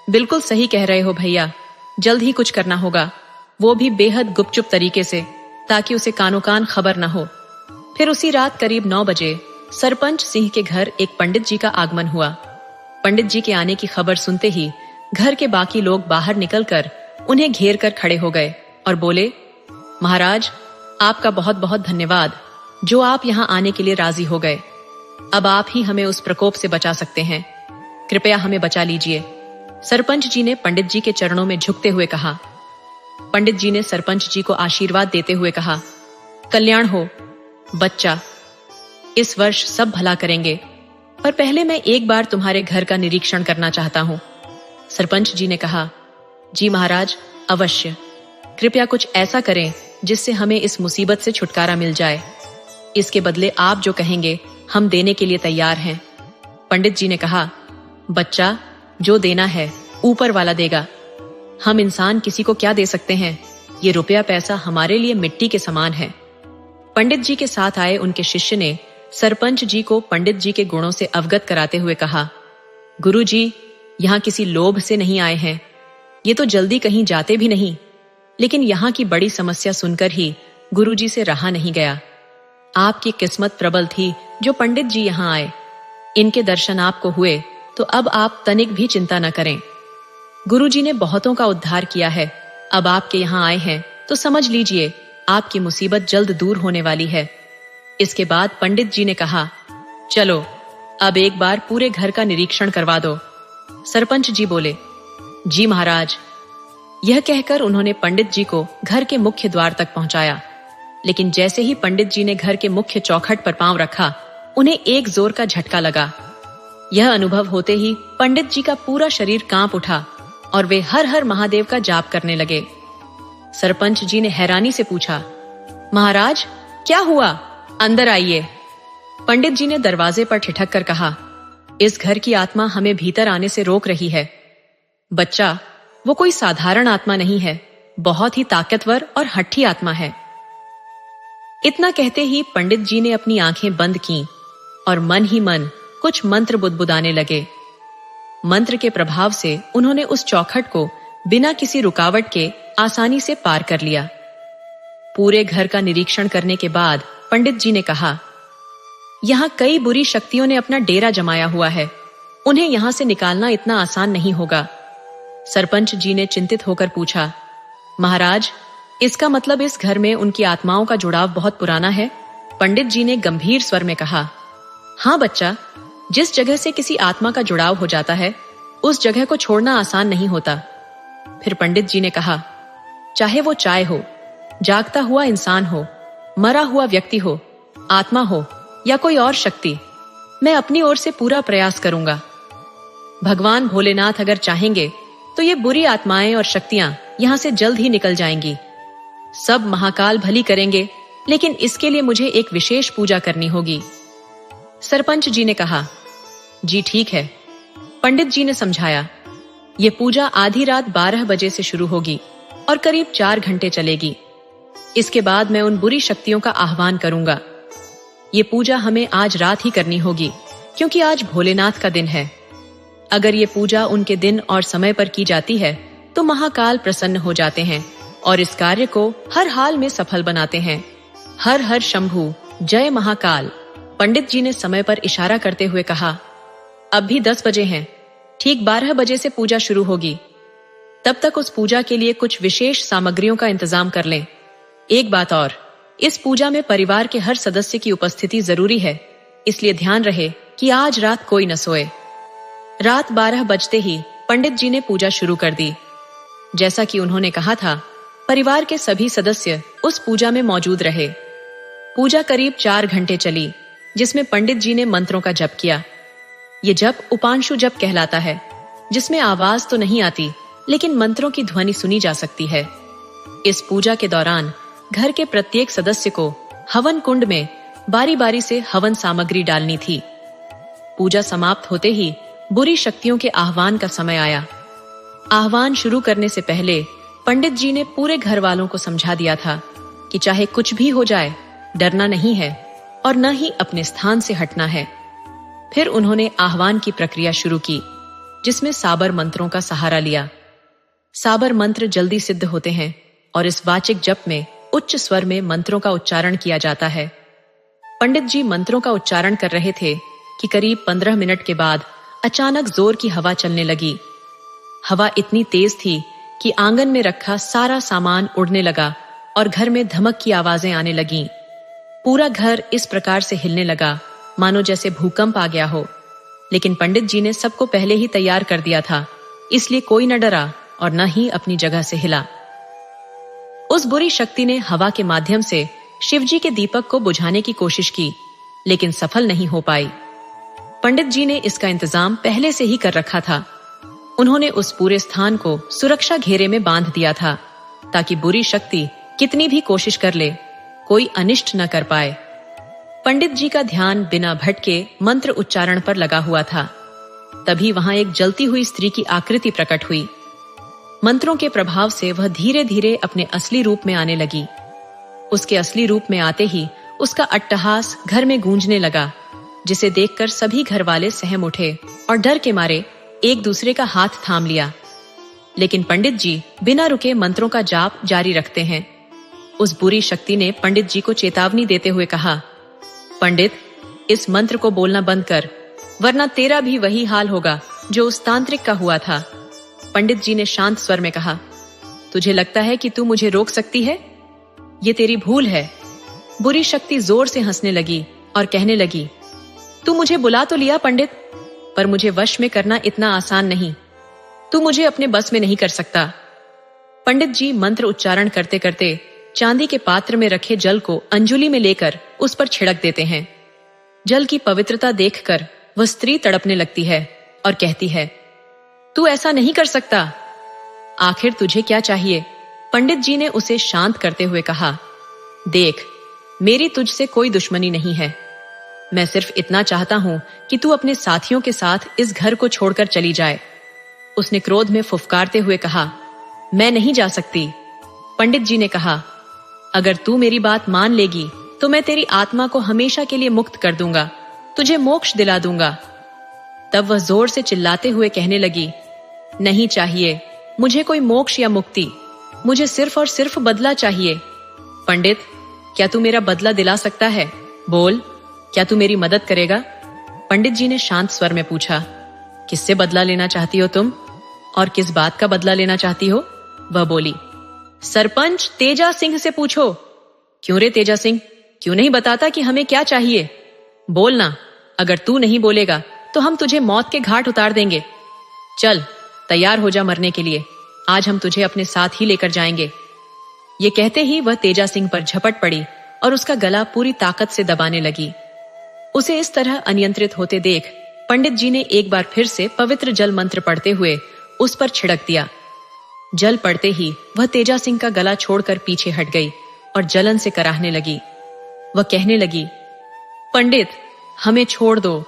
बिल्कुल सही कह रहे हो भैया, जल्द ही कुछ करना होगा, वो भी बेहद गुपचुप तरीके से, ताकि उसे कानो कान खबर न हो। फिर उसी रात करीब 9 बजे सरपंच सिंह के घर एक पंडित जी का आगमन हुआ। पंडित जी के आने की खबर सुनते ही घर के बाकी लोग बाहर निकलकर उन्हें घेर कर खड़े हो गए और बोले, महाराज, आपका बहुत बहुत धन्यवाद, जो आप यहाँ आने के लिए राजी हो गए। अब आप ही हमें उस प्रकोप से बचा सकते हैं, कृपया हमें बचा लीजिए। सरपंच जी ने पंडित जी के चरणों में झुकते हुए कहा। पंडित जी ने सरपंच जी को आशीर्वाद देते हुए कहा, कल्याण हो बच्चा, इस वर्ष सब भला करेंगे, पर पहले मैं एक बार तुम्हारे घर का निरीक्षण करना चाहता हूं। सरपंच जी ने कहा, जी महाराज, अवश्य। कृपया कुछ ऐसा करें जिससे हमें इस मुसीबत से छुटकारा मिल जाए। इसके बदले आप जो कहेंगे हम देने के लिए तैयार हैं। पंडित जी ने कहा, बच्चा, जो देना है ऊपर वाला देगा। हम इंसान किसी को क्या दे सकते हैं? ये रुपया पैसा हमारे लिए मिट्टी के समान है। पंडित जी के साथ आए उनके शिष्य ने सरपंच जी को पंडित जी के गुणों से अवगत कराते हुए कहा, गुरु जी, यहाँ किसी लोभ से नहीं आए हैं। ये तो जल्दी कहीं जाते भी नहीं, लेकिन यहाँ की बड़ी समस्या सुनकर ही गुरु जी से रहा नहीं गया। आपकी किस्मत प्रबल थी जो पंडित जी यहाँ आए। इनके दर्शन आपको हुए तो अब आप तनिक भी चिंता न करें। गुरु जी ने बहुतों का उद्धार किया है। अब आपके यहाँ आए हैं तो समझ लीजिए आपकी मुसीबत जल्द दूर होने वाली है। इसके बाद पंडित जी ने कहा, चलो अब एक बार पूरे घर का निरीक्षण करवा दो। सरपंच जी बोले, जी महाराज। यह कहकर उन्होंने पंडित जी को घर के मुख्य द्वार तक पहुंचाया। लेकिन जैसे ही पंडित जी ने घर के मुख्य चौखट पर पांव रखा, उन्हें एक जोर का झटका लगा। यह अनुभव होते ही पंडित जी का पूरा शरीर कांप उठा और वे हर हर महादेव का जाप करने लगे। सरपंच जी ने हैरानी से पूछा, महाराज क्या हुआ? अंदर आइए। पंडित जी ने दरवाजे पर ठिठक कर कहा, इस घर की आत्मा हमें भीतर आने से रोक रही है। बच्चा, वो कोई साधारण आत्मा नहीं है, बहुत ही ताकतवर और हठी आत्मा है। इतना कहते ही पंडित जी ने अपनी आंखें बंद कीं और मन ही मन कुछ मंत्र बुदबुदाने लगे। मंत्र के प्रभाव से उन्होंने उस चौखट को बिना किसी रुकावट के आसानी से पार कर लिया। पूरे घर का निरीक्षण करने के बाद पंडित जी ने कहा, यहाँ कई बुरी शक्तियों ने अपना डेरा जमाया हुआ है। उन्हें यहाँ से निकालना इतना आसान नहीं होगा। सरपंच जी ने चिंतित होकर पूछा, महाराज, इसका मतलब इस घर में उनकी आत्माओं का जुड़ाव बहुत पुराना है? पंडित जी ने गंभीर स्वर में कहा, हाँ बच्चा, जिस जगह से किसी आत्मा का जुड़ाव हो जाता है उस जगह को छोड़ना आसान नहीं होता। फिर पंडित जी ने कहा, चाहे वो चाय हो, जागता हुआ इंसान हो, मरा हुआ व्यक्ति हो, आत्मा हो या कोई और शक्ति, मैं अपनी ओर से पूरा प्रयास करूंगा। भगवान भोलेनाथ अगर चाहेंगे तो ये बुरी आत्माएं और शक्तियां यहां से जल्द ही निकल जाएंगी। सब महाकाल भली करेंगे, लेकिन इसके लिए मुझे एक विशेष पूजा करनी होगी। सरपंच जी ने कहा, जी ठीक है। पंडित जी ने समझाया, ये पूजा आधी रात 12 बजे से शुरू होगी और करीब 4 घंटे चलेगी। इसके बाद मैं उन बुरी शक्तियों का आह्वान करूंगा। ये पूजा हमें आज रात ही करनी होगी, क्योंकि आज भोलेनाथ का दिन है। अगर ये पूजा उनके दिन और समय पर की जाती है तो महाकाल प्रसन्न हो जाते हैं और इस कार्य को हर हाल में सफल बनाते हैं। हर हर शंभू, जय महाकाल। पंडित जी ने समय पर इशारा करते हुए कहा, अब भी 10 बजे हैं, ठीक 12 बजे से पूजा शुरू होगी। तब तक उस पूजा के लिए कुछ विशेष सामग्रियों का इंतजाम कर लें। एक बात और, इस पूजा में परिवार के हर सदस्य की उपस्थिति जरूरी है, इसलिए ध्यान रहे कि आज रात कोई न सोए। रात 12 बजते ही पंडित जी ने पूजा शुरू कर दी। जैसा कि उन्होंने कहा था, परिवार के सभी सदस्य उस पूजा में मौजूद रहे। पूजा करीब 4 घंटे चली, जिसमें पंडित जी ने मंत्रों का जप किया। ये जप उपांशु जप कहलाता है, जिसमें आवाज तो नहीं आती, लेकिन मंत्रों की ध्वनि सुनी जा सकती है। इस पूजा के दौरान घर के प्रत्येक सदस्य को हवन कुंड में बारी बारी से हवन सामग्री डालनी थी। पूजा समाप्त होते ही बुरी शक्तियों के आह्वान का समय आया। आह्वान शुरू करने से पहले पंडित जी ने पूरे घर वालों को समझा दिया था कि चाहे कुछ भी हो जाए, डरना नहीं है और न ही अपने स्थान से हटना है। फिर उन्होंने आह्वान की प्रक्रिया शुरू की, जिसमें साबर मंत्रों का सहारा लिया। साबर मंत्र जल्दी सिद्ध होते हैं और इस वाचिक जप में उच्च स्वर में मंत्रों का उच्चारण किया जाता है। पंडित जी मंत्रों का उच्चारण कर रहे थे कि करीब 15 मिनट के बाद अचानक जोर की हवा चलने लगी। हवा इतनी तेज थी कि आंगन में रखा सारा सामान उड़ने लगा और घर में धमक की आवाजें आने लगीं। पूरा घर इस प्रकार से हिलने लगा मानो जैसे भूकंप आ गया हो। लेकिन पंडित जी ने सबको पहले ही तैयार कर दिया था, इसलिए कोई न डरा और न ही अपनी जगह से हिला। उस बुरी शक्ति ने हवा के माध्यम से शिवजी के दीपक को बुझाने की कोशिश की, लेकिन सफल नहीं हो पाई। पंडित जी ने इसका इंतजाम पहले से ही कर रखा था। उन्होंने उस पूरे स्थान को सुरक्षा घेरे में बांध दिया था, ताकि बुरी शक्ति कितनी भी कोशिश कर ले, कोई अनिष्ट न कर पाए। पंडित जी का ध्यान बिना भटके मंत्र उच्चारण पर लगा हुआ था। तभी वहां एक जलती हुई स्त्री की आकृति प्रकट हुई। मंत्रों के प्रभाव से वह धीरे धीरे अपने असली रूप में आने लगी। उसके असली रूप में आते ही उसका अट्टहास घर में गूंजने लगा, जिसे देखकर सभी घर वाले सहम उठे और डर के मारे एक दूसरे का हाथ थाम लिया। लेकिन पंडित जी बिना रुके मंत्रों का जाप जारी रखते हैं। उस बुरी शक्ति ने पंडित जी को चेतावनी देते हुए कहा, पंडित, इस मंत्र को बोलना बंद कर, वरना तेरा भी वही हाल होगा जो उस तांत्रिक का हुआ था। पंडित जी ने शांत स्वर में कहा, तुझे लगता है कि तू मुझे रोक सकती है? ये तेरी भूल है। बुरी शक्ति जोर से हंसने लगी और कहने लगी, तू मुझे बुला तो लिया पंडित, पर मुझे वश में करना इतना आसान नहीं। तू मुझे अपने बस में नहीं कर सकता। पंडित जी मंत्र उच्चारण करते करते चांदी के पात्र में रखे जल को अंजुली में लेकर उस पर छिड़क देते हैं। जल की पवित्रता देखकर वह स्त्री तड़पने लगती है और कहती है, तू ऐसा नहीं कर सकता। आखिर तुझे क्या चाहिए? पंडित जी ने उसे शांत करते हुए कहा, देख, मेरी तुझसे कोई दुश्मनी नहीं है। मैं सिर्फ इतना चाहता हूं कि तू अपने साथियों के साथ इस घर को छोड़कर चली जाए। उसने क्रोध में फुफकारते हुए कहा, मैं नहीं जा सकती। पंडित जी ने कहा, अगर तू मेरी बात मान लेगी तो मैं तेरी आत्मा को हमेशा के लिए मुक्त कर दूंगा, तुझे मोक्ष दिला दूंगा। तब वह जोर से चिल्लाते हुए कहने लगी, नहीं चाहिए मुझे कोई मोक्ष या मुक्ति, मुझे सिर्फ और सिर्फ बदला चाहिए। पंडित, क्या तू मेरा बदला दिला सकता है? बोल। क्या तू मेरी मदद करेगा? पंडित जी ने शांत स्वर में पूछा। किससे बदला लेना चाहती हो तुम? और किस बात का बदला लेना चाहती हो? वह बोली। सरपंच तेजा सिंह से पूछो। क्यों रे तेजा सिंह, क्यों नहीं बताता कि हमें क्या चाहिए? बोलना, अगर तू नहीं बोलेगा तो हम तुझे मौत के घाट उतार देंगे। चल तैयार हो जा मरने के लिए, आज हम तुझे अपने साथ ही लेकर जाएंगे। ये कहते ही वह तेजा सिंह पर झपट पड़ी और उसका गला पूरी ताकत से दबाने लगी। उसे इस तरह अनियंत्रित होते देख पंडित जी ने एक बार फिर से पवित्र जल मंत्र पढ़ते हुए उस पर छिड़क दिया। जल पड़ते ही वह तेजा सिंह का गला छोड़कर पीछे हट गई और जलन से कराहने लगी। वह कहने लगी, पंडित हमें छोड़ दो,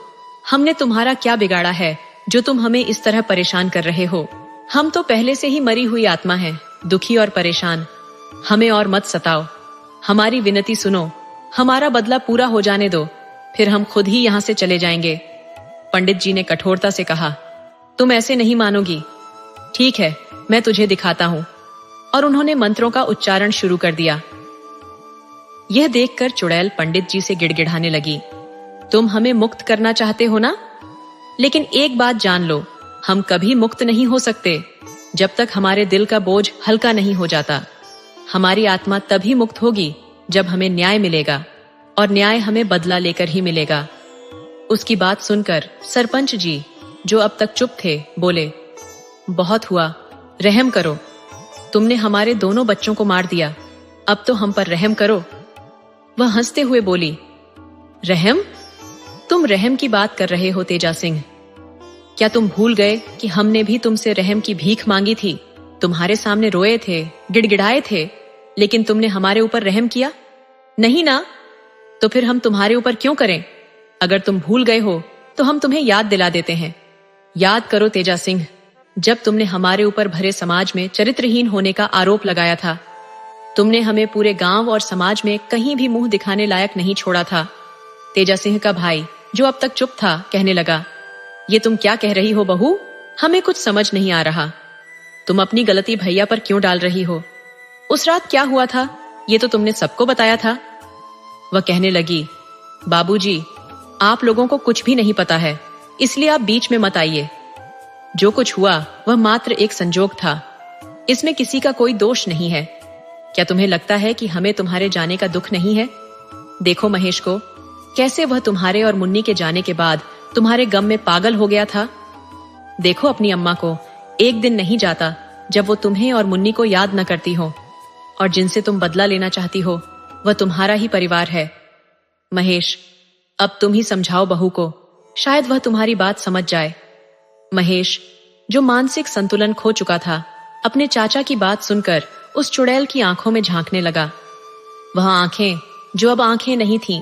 हमने तुम्हारा क्या बिगाड़ा है जो तुम हमें इस तरह परेशान कर रहे हो? हम तो पहले से ही मरी हुई आत्मा हैं, दुखी और परेशान। हमें और मत सताओ, हमारी विनती सुनो, हमारा बदला पूरा हो जाने दो, फिर हम खुद ही यहां से चले जाएंगे। पंडित जी ने कठोरता से कहा, तुम ऐसे नहीं मानोगी। ठीक है, मैं तुझे दिखाता हूं। और उन्होंने मंत्रों का उच्चारण शुरू कर दिया। यह देखकर चुड़ैल पंडित जी से गिड़गिड़ाने लगी, तुम हमें मुक्त करना चाहते हो ना? लेकिन एक बात जान लो, हम कभी मुक्त नहीं हो सकते जब तक हमारे दिल का बोझ हल्का नहीं हो जाता। हमारी आत्मा तभी मुक्त होगी जब हमें न्याय मिलेगा, और न्याय हमें बदला लेकर ही मिलेगा। उसकी बात सुनकर सरपंच जी, जो अब तक चुप थे, बोले, बहुत हुआ, रहम करो। तुमने हमारे दोनों बच्चों को मार दिया, अब तो हम पर रहम करो। वह हंसते हुए बोली, रहम? तुम रहम की बात कर रहे हो तेजा सिंह? क्या तुम भूल गए कि हमने भी तुमसे रहम की भीख मांगी थी? तुम्हारे सामने रोए थे, गिड़गिड़ाए थे, लेकिन तुमने हमारे ऊपर रहम किया नहीं ना? तो फिर हम तुम्हारे ऊपर क्यों करें? अगर तुम भूल गए हो तो हम तुम्हें याद दिला देते हैं। याद करो तेजा सिंह, जब तुमने हमारे ऊपर भरे समाज में चरित्रहीन होने का आरोप लगाया था, तुमने हमें पूरे गांव और समाज में कहीं भी मुंह दिखाने लायक नहीं छोड़ा था। तेजा सिंह का भाई, जो अब तक चुप था, कहने लगा, ये तुम क्या कह रही हो बहू? हमें कुछ समझ नहीं आ रहा। तुम अपनी गलती भैया पर क्यों डाल रही हो? उस रात क्या हुआ था ये तो तुमने सबको बताया था। वह कहने लगी, बाबूजी, आप लोगों को कुछ भी नहीं पता है, इसलिए आप बीच में मत आइए। जो कुछ हुआ वह मात्र एक संजोग था, इसमें किसी का कोई दोष नहीं है। क्या तुम्हें लगता है कि हमें तुम्हारे जाने का दुख नहीं है? देखो महेश को, कैसे वह तुम्हारे और मुन्नी के जाने के बाद तुम्हारे गम में पागल हो गया था। देखो अपनी अम्मा को, एक दिन नहीं जाता जब वो तुम्हें और मुन्नी को याद न करती हो, और जिनसे तुम बदला लेना चाहती हो वह तुम्हारा ही परिवार है। महेश, अब तुम ही समझाओ बहू को, शायद वह तुम्हारी बात समझ जाए। महेश, जो मानसिक संतुलन खो चुका था, अपने चाचा की बात सुनकर उस चुड़ैल की आंखों में झांकने लगा। वह आंखें जो अब आंखें नहीं थीं।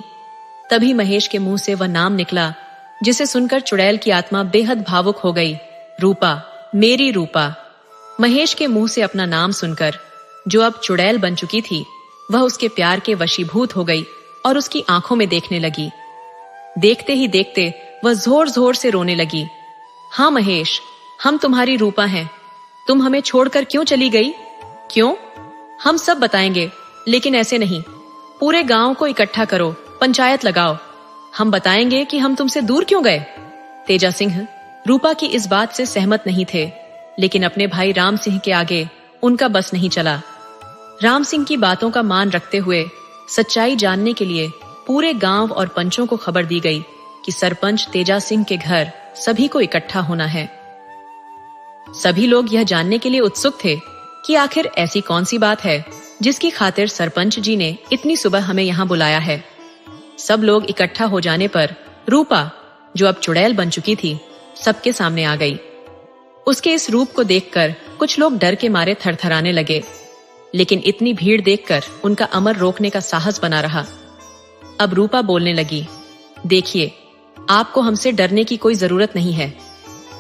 तभी महेश के मुंह से वह नाम निकला जिसे सुनकर चुड़ैल की आत्मा बेहद भावुक हो गई, रूपा, मेरी रूपा। महेश के मुंह से अपना नाम सुनकर जो अब चुड़ैल बन चुकी थी, वह उसके प्यार के वशीभूत हो गई और उसकी आंखों में देखने लगी। देखते ही देखते वह जोर जोर से रोने लगी। हाँ महेश, हम तुम्हारी रूपा हैं। तुम हमें छोड़कर क्यों चली गई? क्यों? हम सब बताएंगे, लेकिन ऐसे नहीं। पूरे गांव को इकट्ठा करो, पंचायत लगाओ, हम बताएंगे कि हम तुमसे दूर क्यों गए। तेजा सिंह रूपा की इस बात से सहमत नहीं थे, लेकिन अपने भाई राम सिंह के आगे उनका बस नहीं चला। राम सिंह की बातों का मान रखते हुए सच्चाई जानने के लिए पूरे गांव और पंचों को खबर दी गई कि सरपंच तेजा सिंह के घर सभी को इकट्ठा होना है। सभी लोग यह जानने के लिए उत्सुक थे कि आखिर ऐसी कौन सी बात है जिसकी खातिर सरपंच जी ने इतनी सुबह हमें यहाँ बुलाया है। सब लोग इकट्ठा हो जाने पर रूपा, जो अब चुड़ैल बन चुकी थी, सबके सामने आ गई। उसके इस रूप को देखकर कुछ लोग डर के मारे थरथराने लगे, लेकिन इतनी भीड़ देखकर उनका अमर रोकने का साहस बना रहा। अब रूपा बोलने लगी, देखिए, आपको हमसे डरने की कोई जरूरत नहीं है।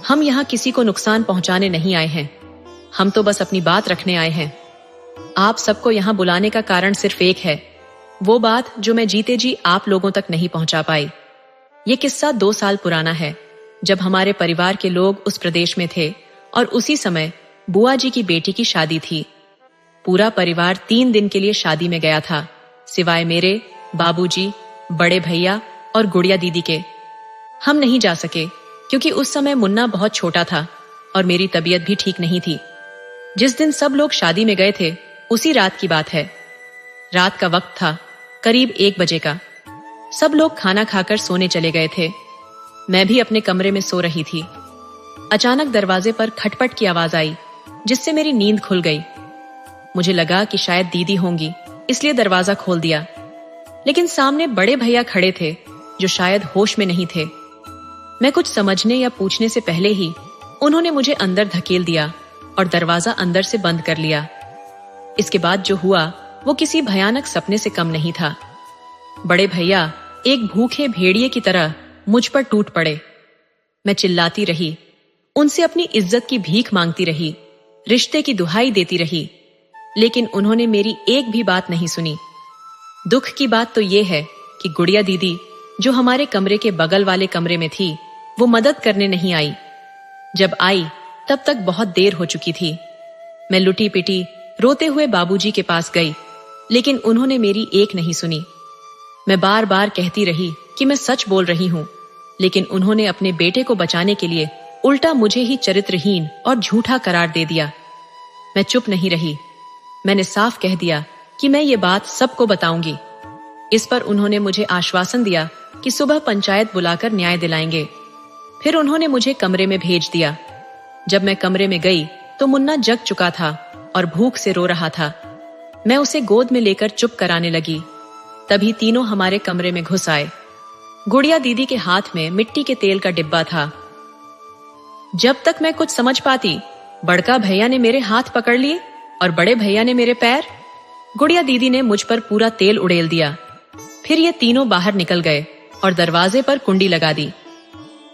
हम यहाँ किसी को नुकसान पहुंचाने नहीं आए हैं, हम तो बस अपनी बात रखने आए हैं। आप सबको यहाँ बुलाने का कारण सिर्फ एक है, वो बात जो मैं जीते जी आप लोगों तक नहीं पहुंचा पाई। ये किस्सा 2 साल पुराना है, जब हमारे परिवार के लोग उस प्रदेश में थे और उसी समय बुआ जी की बेटी की शादी थी। पूरा परिवार 3 दिन के लिए शादी में गया था, सिवाय मेरे, बाबूजी, बड़े भैया और गुड़िया दीदी के। हम नहीं जा सके क्योंकि उस समय मुन्ना बहुत छोटा था और मेरी तबीयत भी ठीक नहीं थी। जिस दिन सब लोग शादी में गए थे उसी रात की बात है। रात का वक्त था, करीब 1 बजे का। सब लोग खाना खाकर सोने चले गए थे। मैं भी अपने कमरे में सो रही थी। अचानक दरवाजे पर खटपट की आवाज आई, जिससे मेरी नींद खुल गई। मुझे लगा कि शायद दीदी होंगी, इसलिए दरवाजा खोल दिया। लेकिन सामने बड़े भैया खड़े थे जो शायद होश में नहीं थे। मैं कुछ समझने या पूछने से पहले ही उन्होंने मुझे अंदर धकेल दिया और दरवाजा अंदर से बंद कर लिया। इसके बाद जो हुआ वो किसी भयानक सपने से कम नहीं था। बड़े भैया एक भूखे भेड़िए की तरह मुझ पर टूट पड़े। मैं चिल्लाती रही, उनसे अपनी इज्जत की भीख मांगती रही, रिश्ते की दुहाई देती रही, लेकिन उन्होंने मेरी एक भी बात नहीं सुनी। दुख की बात तो यह है कि गुड़िया दीदी, जो हमारे कमरे के बगल वाले कमरे में थी, वो मदद करने नहीं आई। जब आई तब तक बहुत देर हो चुकी थी। मैं लुटी पिटी रोते हुए बाबूजी के पास गई, लेकिन उन्होंने मेरी एक नहीं सुनी। मैं बार बार कहती रही कि मैं सच बोल रही हूं, लेकिन उन्होंने अपने बेटे को बचाने के लिए उल्टा मुझे ही चरित्रहीन और झूठा करार दे दिया। मैं चुप नहीं रही। मैंने साफ कह दिया कि मैं ये बात सबको बताऊंगी। इस पर उन्होंने मुझे आश्वासन दिया कि सुबह पंचायत बुलाकर न्याय दिलाएंगे। फिर उन्होंने मुझे कमरे में भेज दिया। जब मैं कमरे में गई तो मुन्ना जग चुका था और भूख से रो रहा था। मैं उसे गोद में लेकर चुप कराने लगी। तभी तीनों हमारे कमरे में घुस आए। गुड़िया दीदी के हाथ में मिट्टी के तेल का डिब्बा था। जब तक मैं कुछ समझ पाती, बड़का भैया ने मेरे हाथ पकड़ लिए और बड़े भैया ने मेरे पैर। गुड़िया दीदी ने मुझ पर पूरा तेल उड़ेल दिया। फिर ये तीनों बाहर निकल गए और दरवाजे पर कुंडी लगा दी।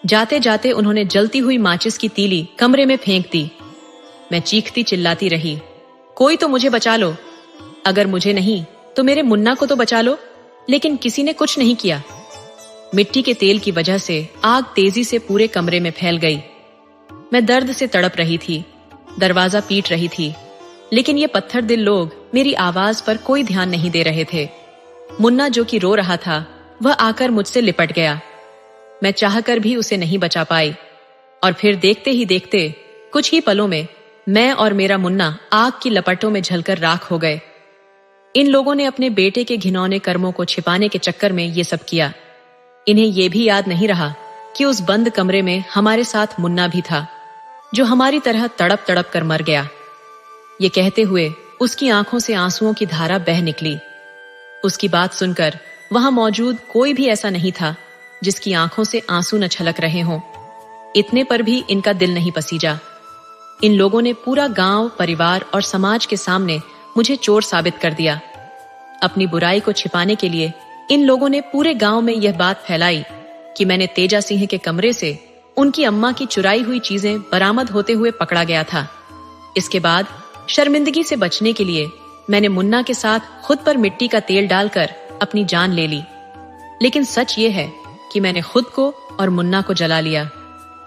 जाते जाते उन्होंने जलती हुई माचिस की तीली कमरे में फेंक दी। मैं चीखती चिल्लाती रही, कोई तो मुझे बचा लो। अगर मुझे नहीं तो मेरे मुन्ना को तो बचा लो। लेकिन किसी ने कुछ नहीं किया। मिट्टी के तेल की वजह से आग तेजी से पूरे कमरे में फैल गई। मैं दर्द से तड़प रही थी, दरवाजा पीट रही थी, लेकिन ये पत्थर दिल लोग मेरी आवाज पर कोई ध्यान नहीं दे रहे थे। मुन्ना, जो कि रो रहा था, वह आकर मुझसे लिपट गया। मैं चाहकर भी उसे नहीं बचा पाई और फिर देखते ही देखते कुछ ही पलों में मैं और मेरा मुन्ना आग की लपटों में जलकर राख हो गए। इन लोगों ने अपने बेटे के घिनौने कर्मों को छिपाने के चक्कर में ये सब किया। इन्हें यह भी याद नहीं रहा कि उस बंद कमरे में हमारे साथ मुन्ना भी था, जो हमारी तरह तड़प तड़प कर मर गया। ये कहते हुए उसकी आंखों से आंसुओं की धारा बह निकली। उसकी बात सुनकर वहां मौजूद कोई भी ऐसा नहीं था जिसकी आंखों से आंसू न छलक रहे हों। इतने पर भी इनका दिल नहीं पसीजा। इन लोगों ने पूरा गांव, परिवार और समाज के सामने मुझे चोर साबित कर दिया। अपनी बुराई को छिपाने के लिए इन लोगों ने पूरे गांव में यह बात फैलाई कि मैंने तेजा सिंह के कमरे से उनकी अम्मा की चुराई हुई चीजें बरामद होते हुए पकड़ा गया था। इसके बाद शर्मिंदगी से बचने के लिए मैंने मुन्ना के साथ खुद पर मिट्टी का तेल डालकर अपनी जान ले ली। लेकिन सच ये है कि मैंने खुद को और मुन्ना को जला लिया।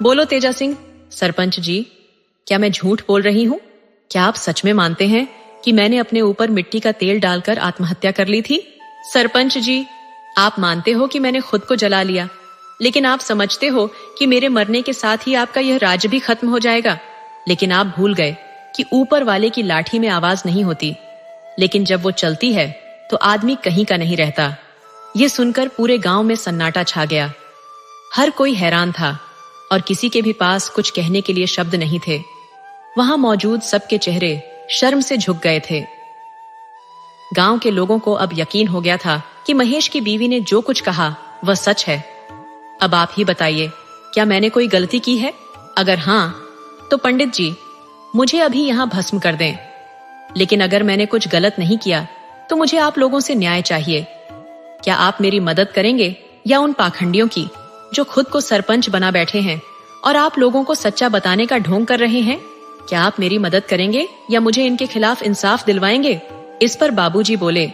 बोलो तेजा सिंह, सरपंच जी, क्या मैं झूठ बोल रही हूँ? क्या आप सच में मानते हैं कि मैंने अपने ऊपर मिट्टी का तेल डालकर आत्महत्या कर ली थी? सरपंच जी, आप मानते हो कि मैंने खुद को जला लिया, लेकिन आप समझते हो कि मेरे मरने के साथ ही आपका यह राज्य भी खत्म हो जाएगा। लेकिन आप भूल गए कि ऊपर वाले की लाठी में आवाज नहीं होती, लेकिन जब वो चलती है तो आदमी कहीं का नहीं रहता। ये सुनकर पूरे गांव में सन्नाटा छा गया। हर कोई हैरान था और किसी के भी पास कुछ कहने के लिए शब्द नहीं थे। वहां मौजूद सबके चेहरे शर्म से झुक गए थे। गांव के लोगों को अब यकीन हो गया था कि महेश की बीवी ने जो कुछ कहा वह सच है। अब आप ही बताइए, क्या मैंने कोई गलती की है? अगर हाँ, तो पंडित जी मुझे अभी यहाँ भस्म कर दें। लेकिन अगर मैंने कुछ गलत नहीं किया तो मुझे आप लोगों से न्याय चाहिए। क्या आप मेरी मदद करेंगे या उन पाखंडियों की जो खुद को सरपंच बना बैठे हैं और आप लोगों को सच्चा बताने का ढोंग कर रहे हैं? क्या आप मेरी मदद करेंगे या मुझे इनके खिलाफ इंसाफ दिलवाएंगे? इस पर बाबूजी बोले,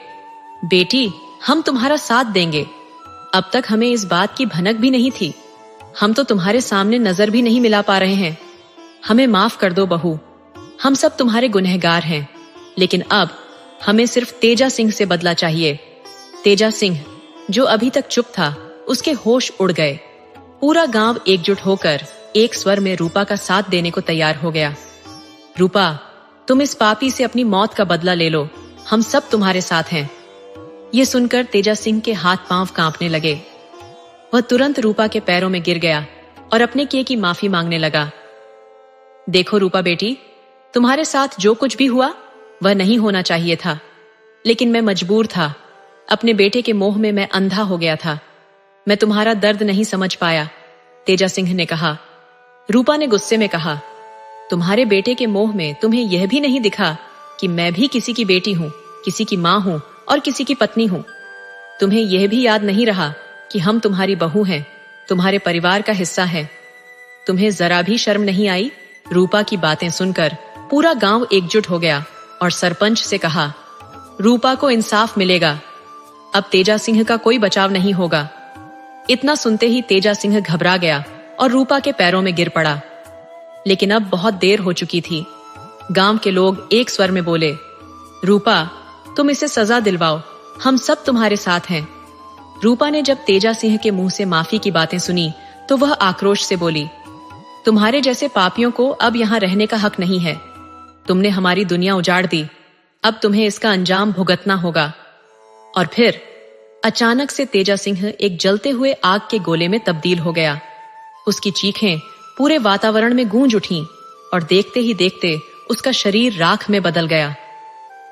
बेटी, हम तुम्हारा साथ देंगे। अब तक हमें इस बात की भनक भी नहीं थी। हम तो तुम्हारे सामने नजर भी नहीं मिला पा रहे हैं। हमें माफ कर दो बहू, हम सब तुम्हारे गुनहगार हैं। लेकिन अब हमें सिर्फ तेजा सिंह से बदला चाहिए। तेजा सिंह, जो अभी तक चुप था, उसके होश उड़ गए। पूरा गांव एकजुट होकर एक स्वर में रूपा का साथ देने को तैयार हो गया। रूपा, तुम इस पापी से अपनी मौत का बदला ले लो, हम सब तुम्हारे साथ हैं। ये सुनकर तेजा सिंह के हाथ पांव कांपने लगे। वह तुरंत रूपा के पैरों में गिर गया और अपने किए की माफी मांगने लगा। देखो रूपा बेटी, तुम्हारे साथ जो कुछ भी हुआ वह नहीं होना चाहिए था, लेकिन मैं मजबूर था। अपने बेटे के मोह में मैं अंधा हो गया था। मैं तुम्हारा दर्द नहीं समझ पाया, तेजा सिंह ने कहा। रूपा ने गुस्से में कहा, तुम्हारे बेटे के मोह में तुम्हें यह भी नहीं दिखा कि मैं भी किसी की बेटी हूं, किसी की मां हूं और किसी की पत्नी हूं। तुम्हें यह भी याद नहीं रहा कि हम तुम्हारी बहू हैं, तुम्हारे परिवार का हिस्सा हैं। तुम्हें जरा भी शर्म नहीं आई? रूपा की बातें सुनकर पूरा गांव एकजुट हो गया और सरपंच से कहा, रूपा को इंसाफ मिलेगा। अब तेजा सिंह का कोई बचाव नहीं होगा। इतना सुनते ही तेजा सिंह घबरा गया और रूपा के पैरों में गिर पड़ा। लेकिन अब बहुत देर हो चुकी थी। गांव के लोग एक स्वर में बोले, रूपा, तुम इसे सजा दिलवाओ, हम सब तुम्हारे साथ हैं। रूपा ने जब तेजा सिंह के मुंह से माफी की बातें सुनी तो वह आक्रोश से बोली, तुम्हारे जैसे पापियों को अब यहां रहने का हक नहीं है। तुमने हमारी दुनिया उजाड़ दी, अब तुम्हें इसका अंजाम भुगतना होगा। और फिर अचानक से तेजा सिंह एक जलते हुए आग के गोले में तब्दील हो गया। उसकी चीखें पूरे वातावरण में गूंज उठीं और देखते ही देखते उसका शरीर राख में बदल गया।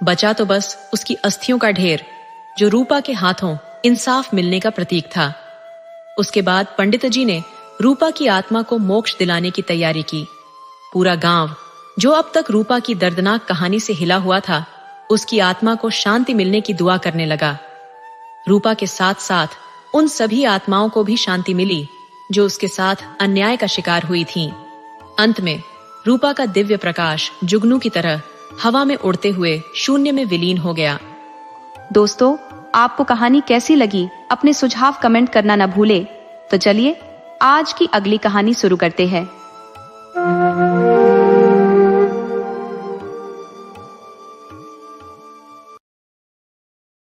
बचा तो बस उसकी अस्थियों का ढेर, जो रूपा के हाथों इंसाफ मिलने का प्रतीक था। उसके बाद पंडित जी ने रूपा की आत्मा को मोक्ष दिलाने की तैयारी की। पूरा गांव, जो अब तक रूपा की दर्दनाक कहानी से हिला हुआ था, उसकी आत्मा को शांति मिलने की दुआ करने लगा। रूपा के साथ साथ उन सभी आत्माओं को भी शांति मिली जो उसके साथ अन्याय का शिकार हुई थीं। अंत में रूपा का दिव्य प्रकाश जुगनू की तरह हवा में उड़ते हुए शून्य में विलीन हो गया। दोस्तों, आपको कहानी कैसी लगी? अपने सुझाव कमेंट करना न भूले। तो चलिए आज की अगली कहानी शुरू करते हैं।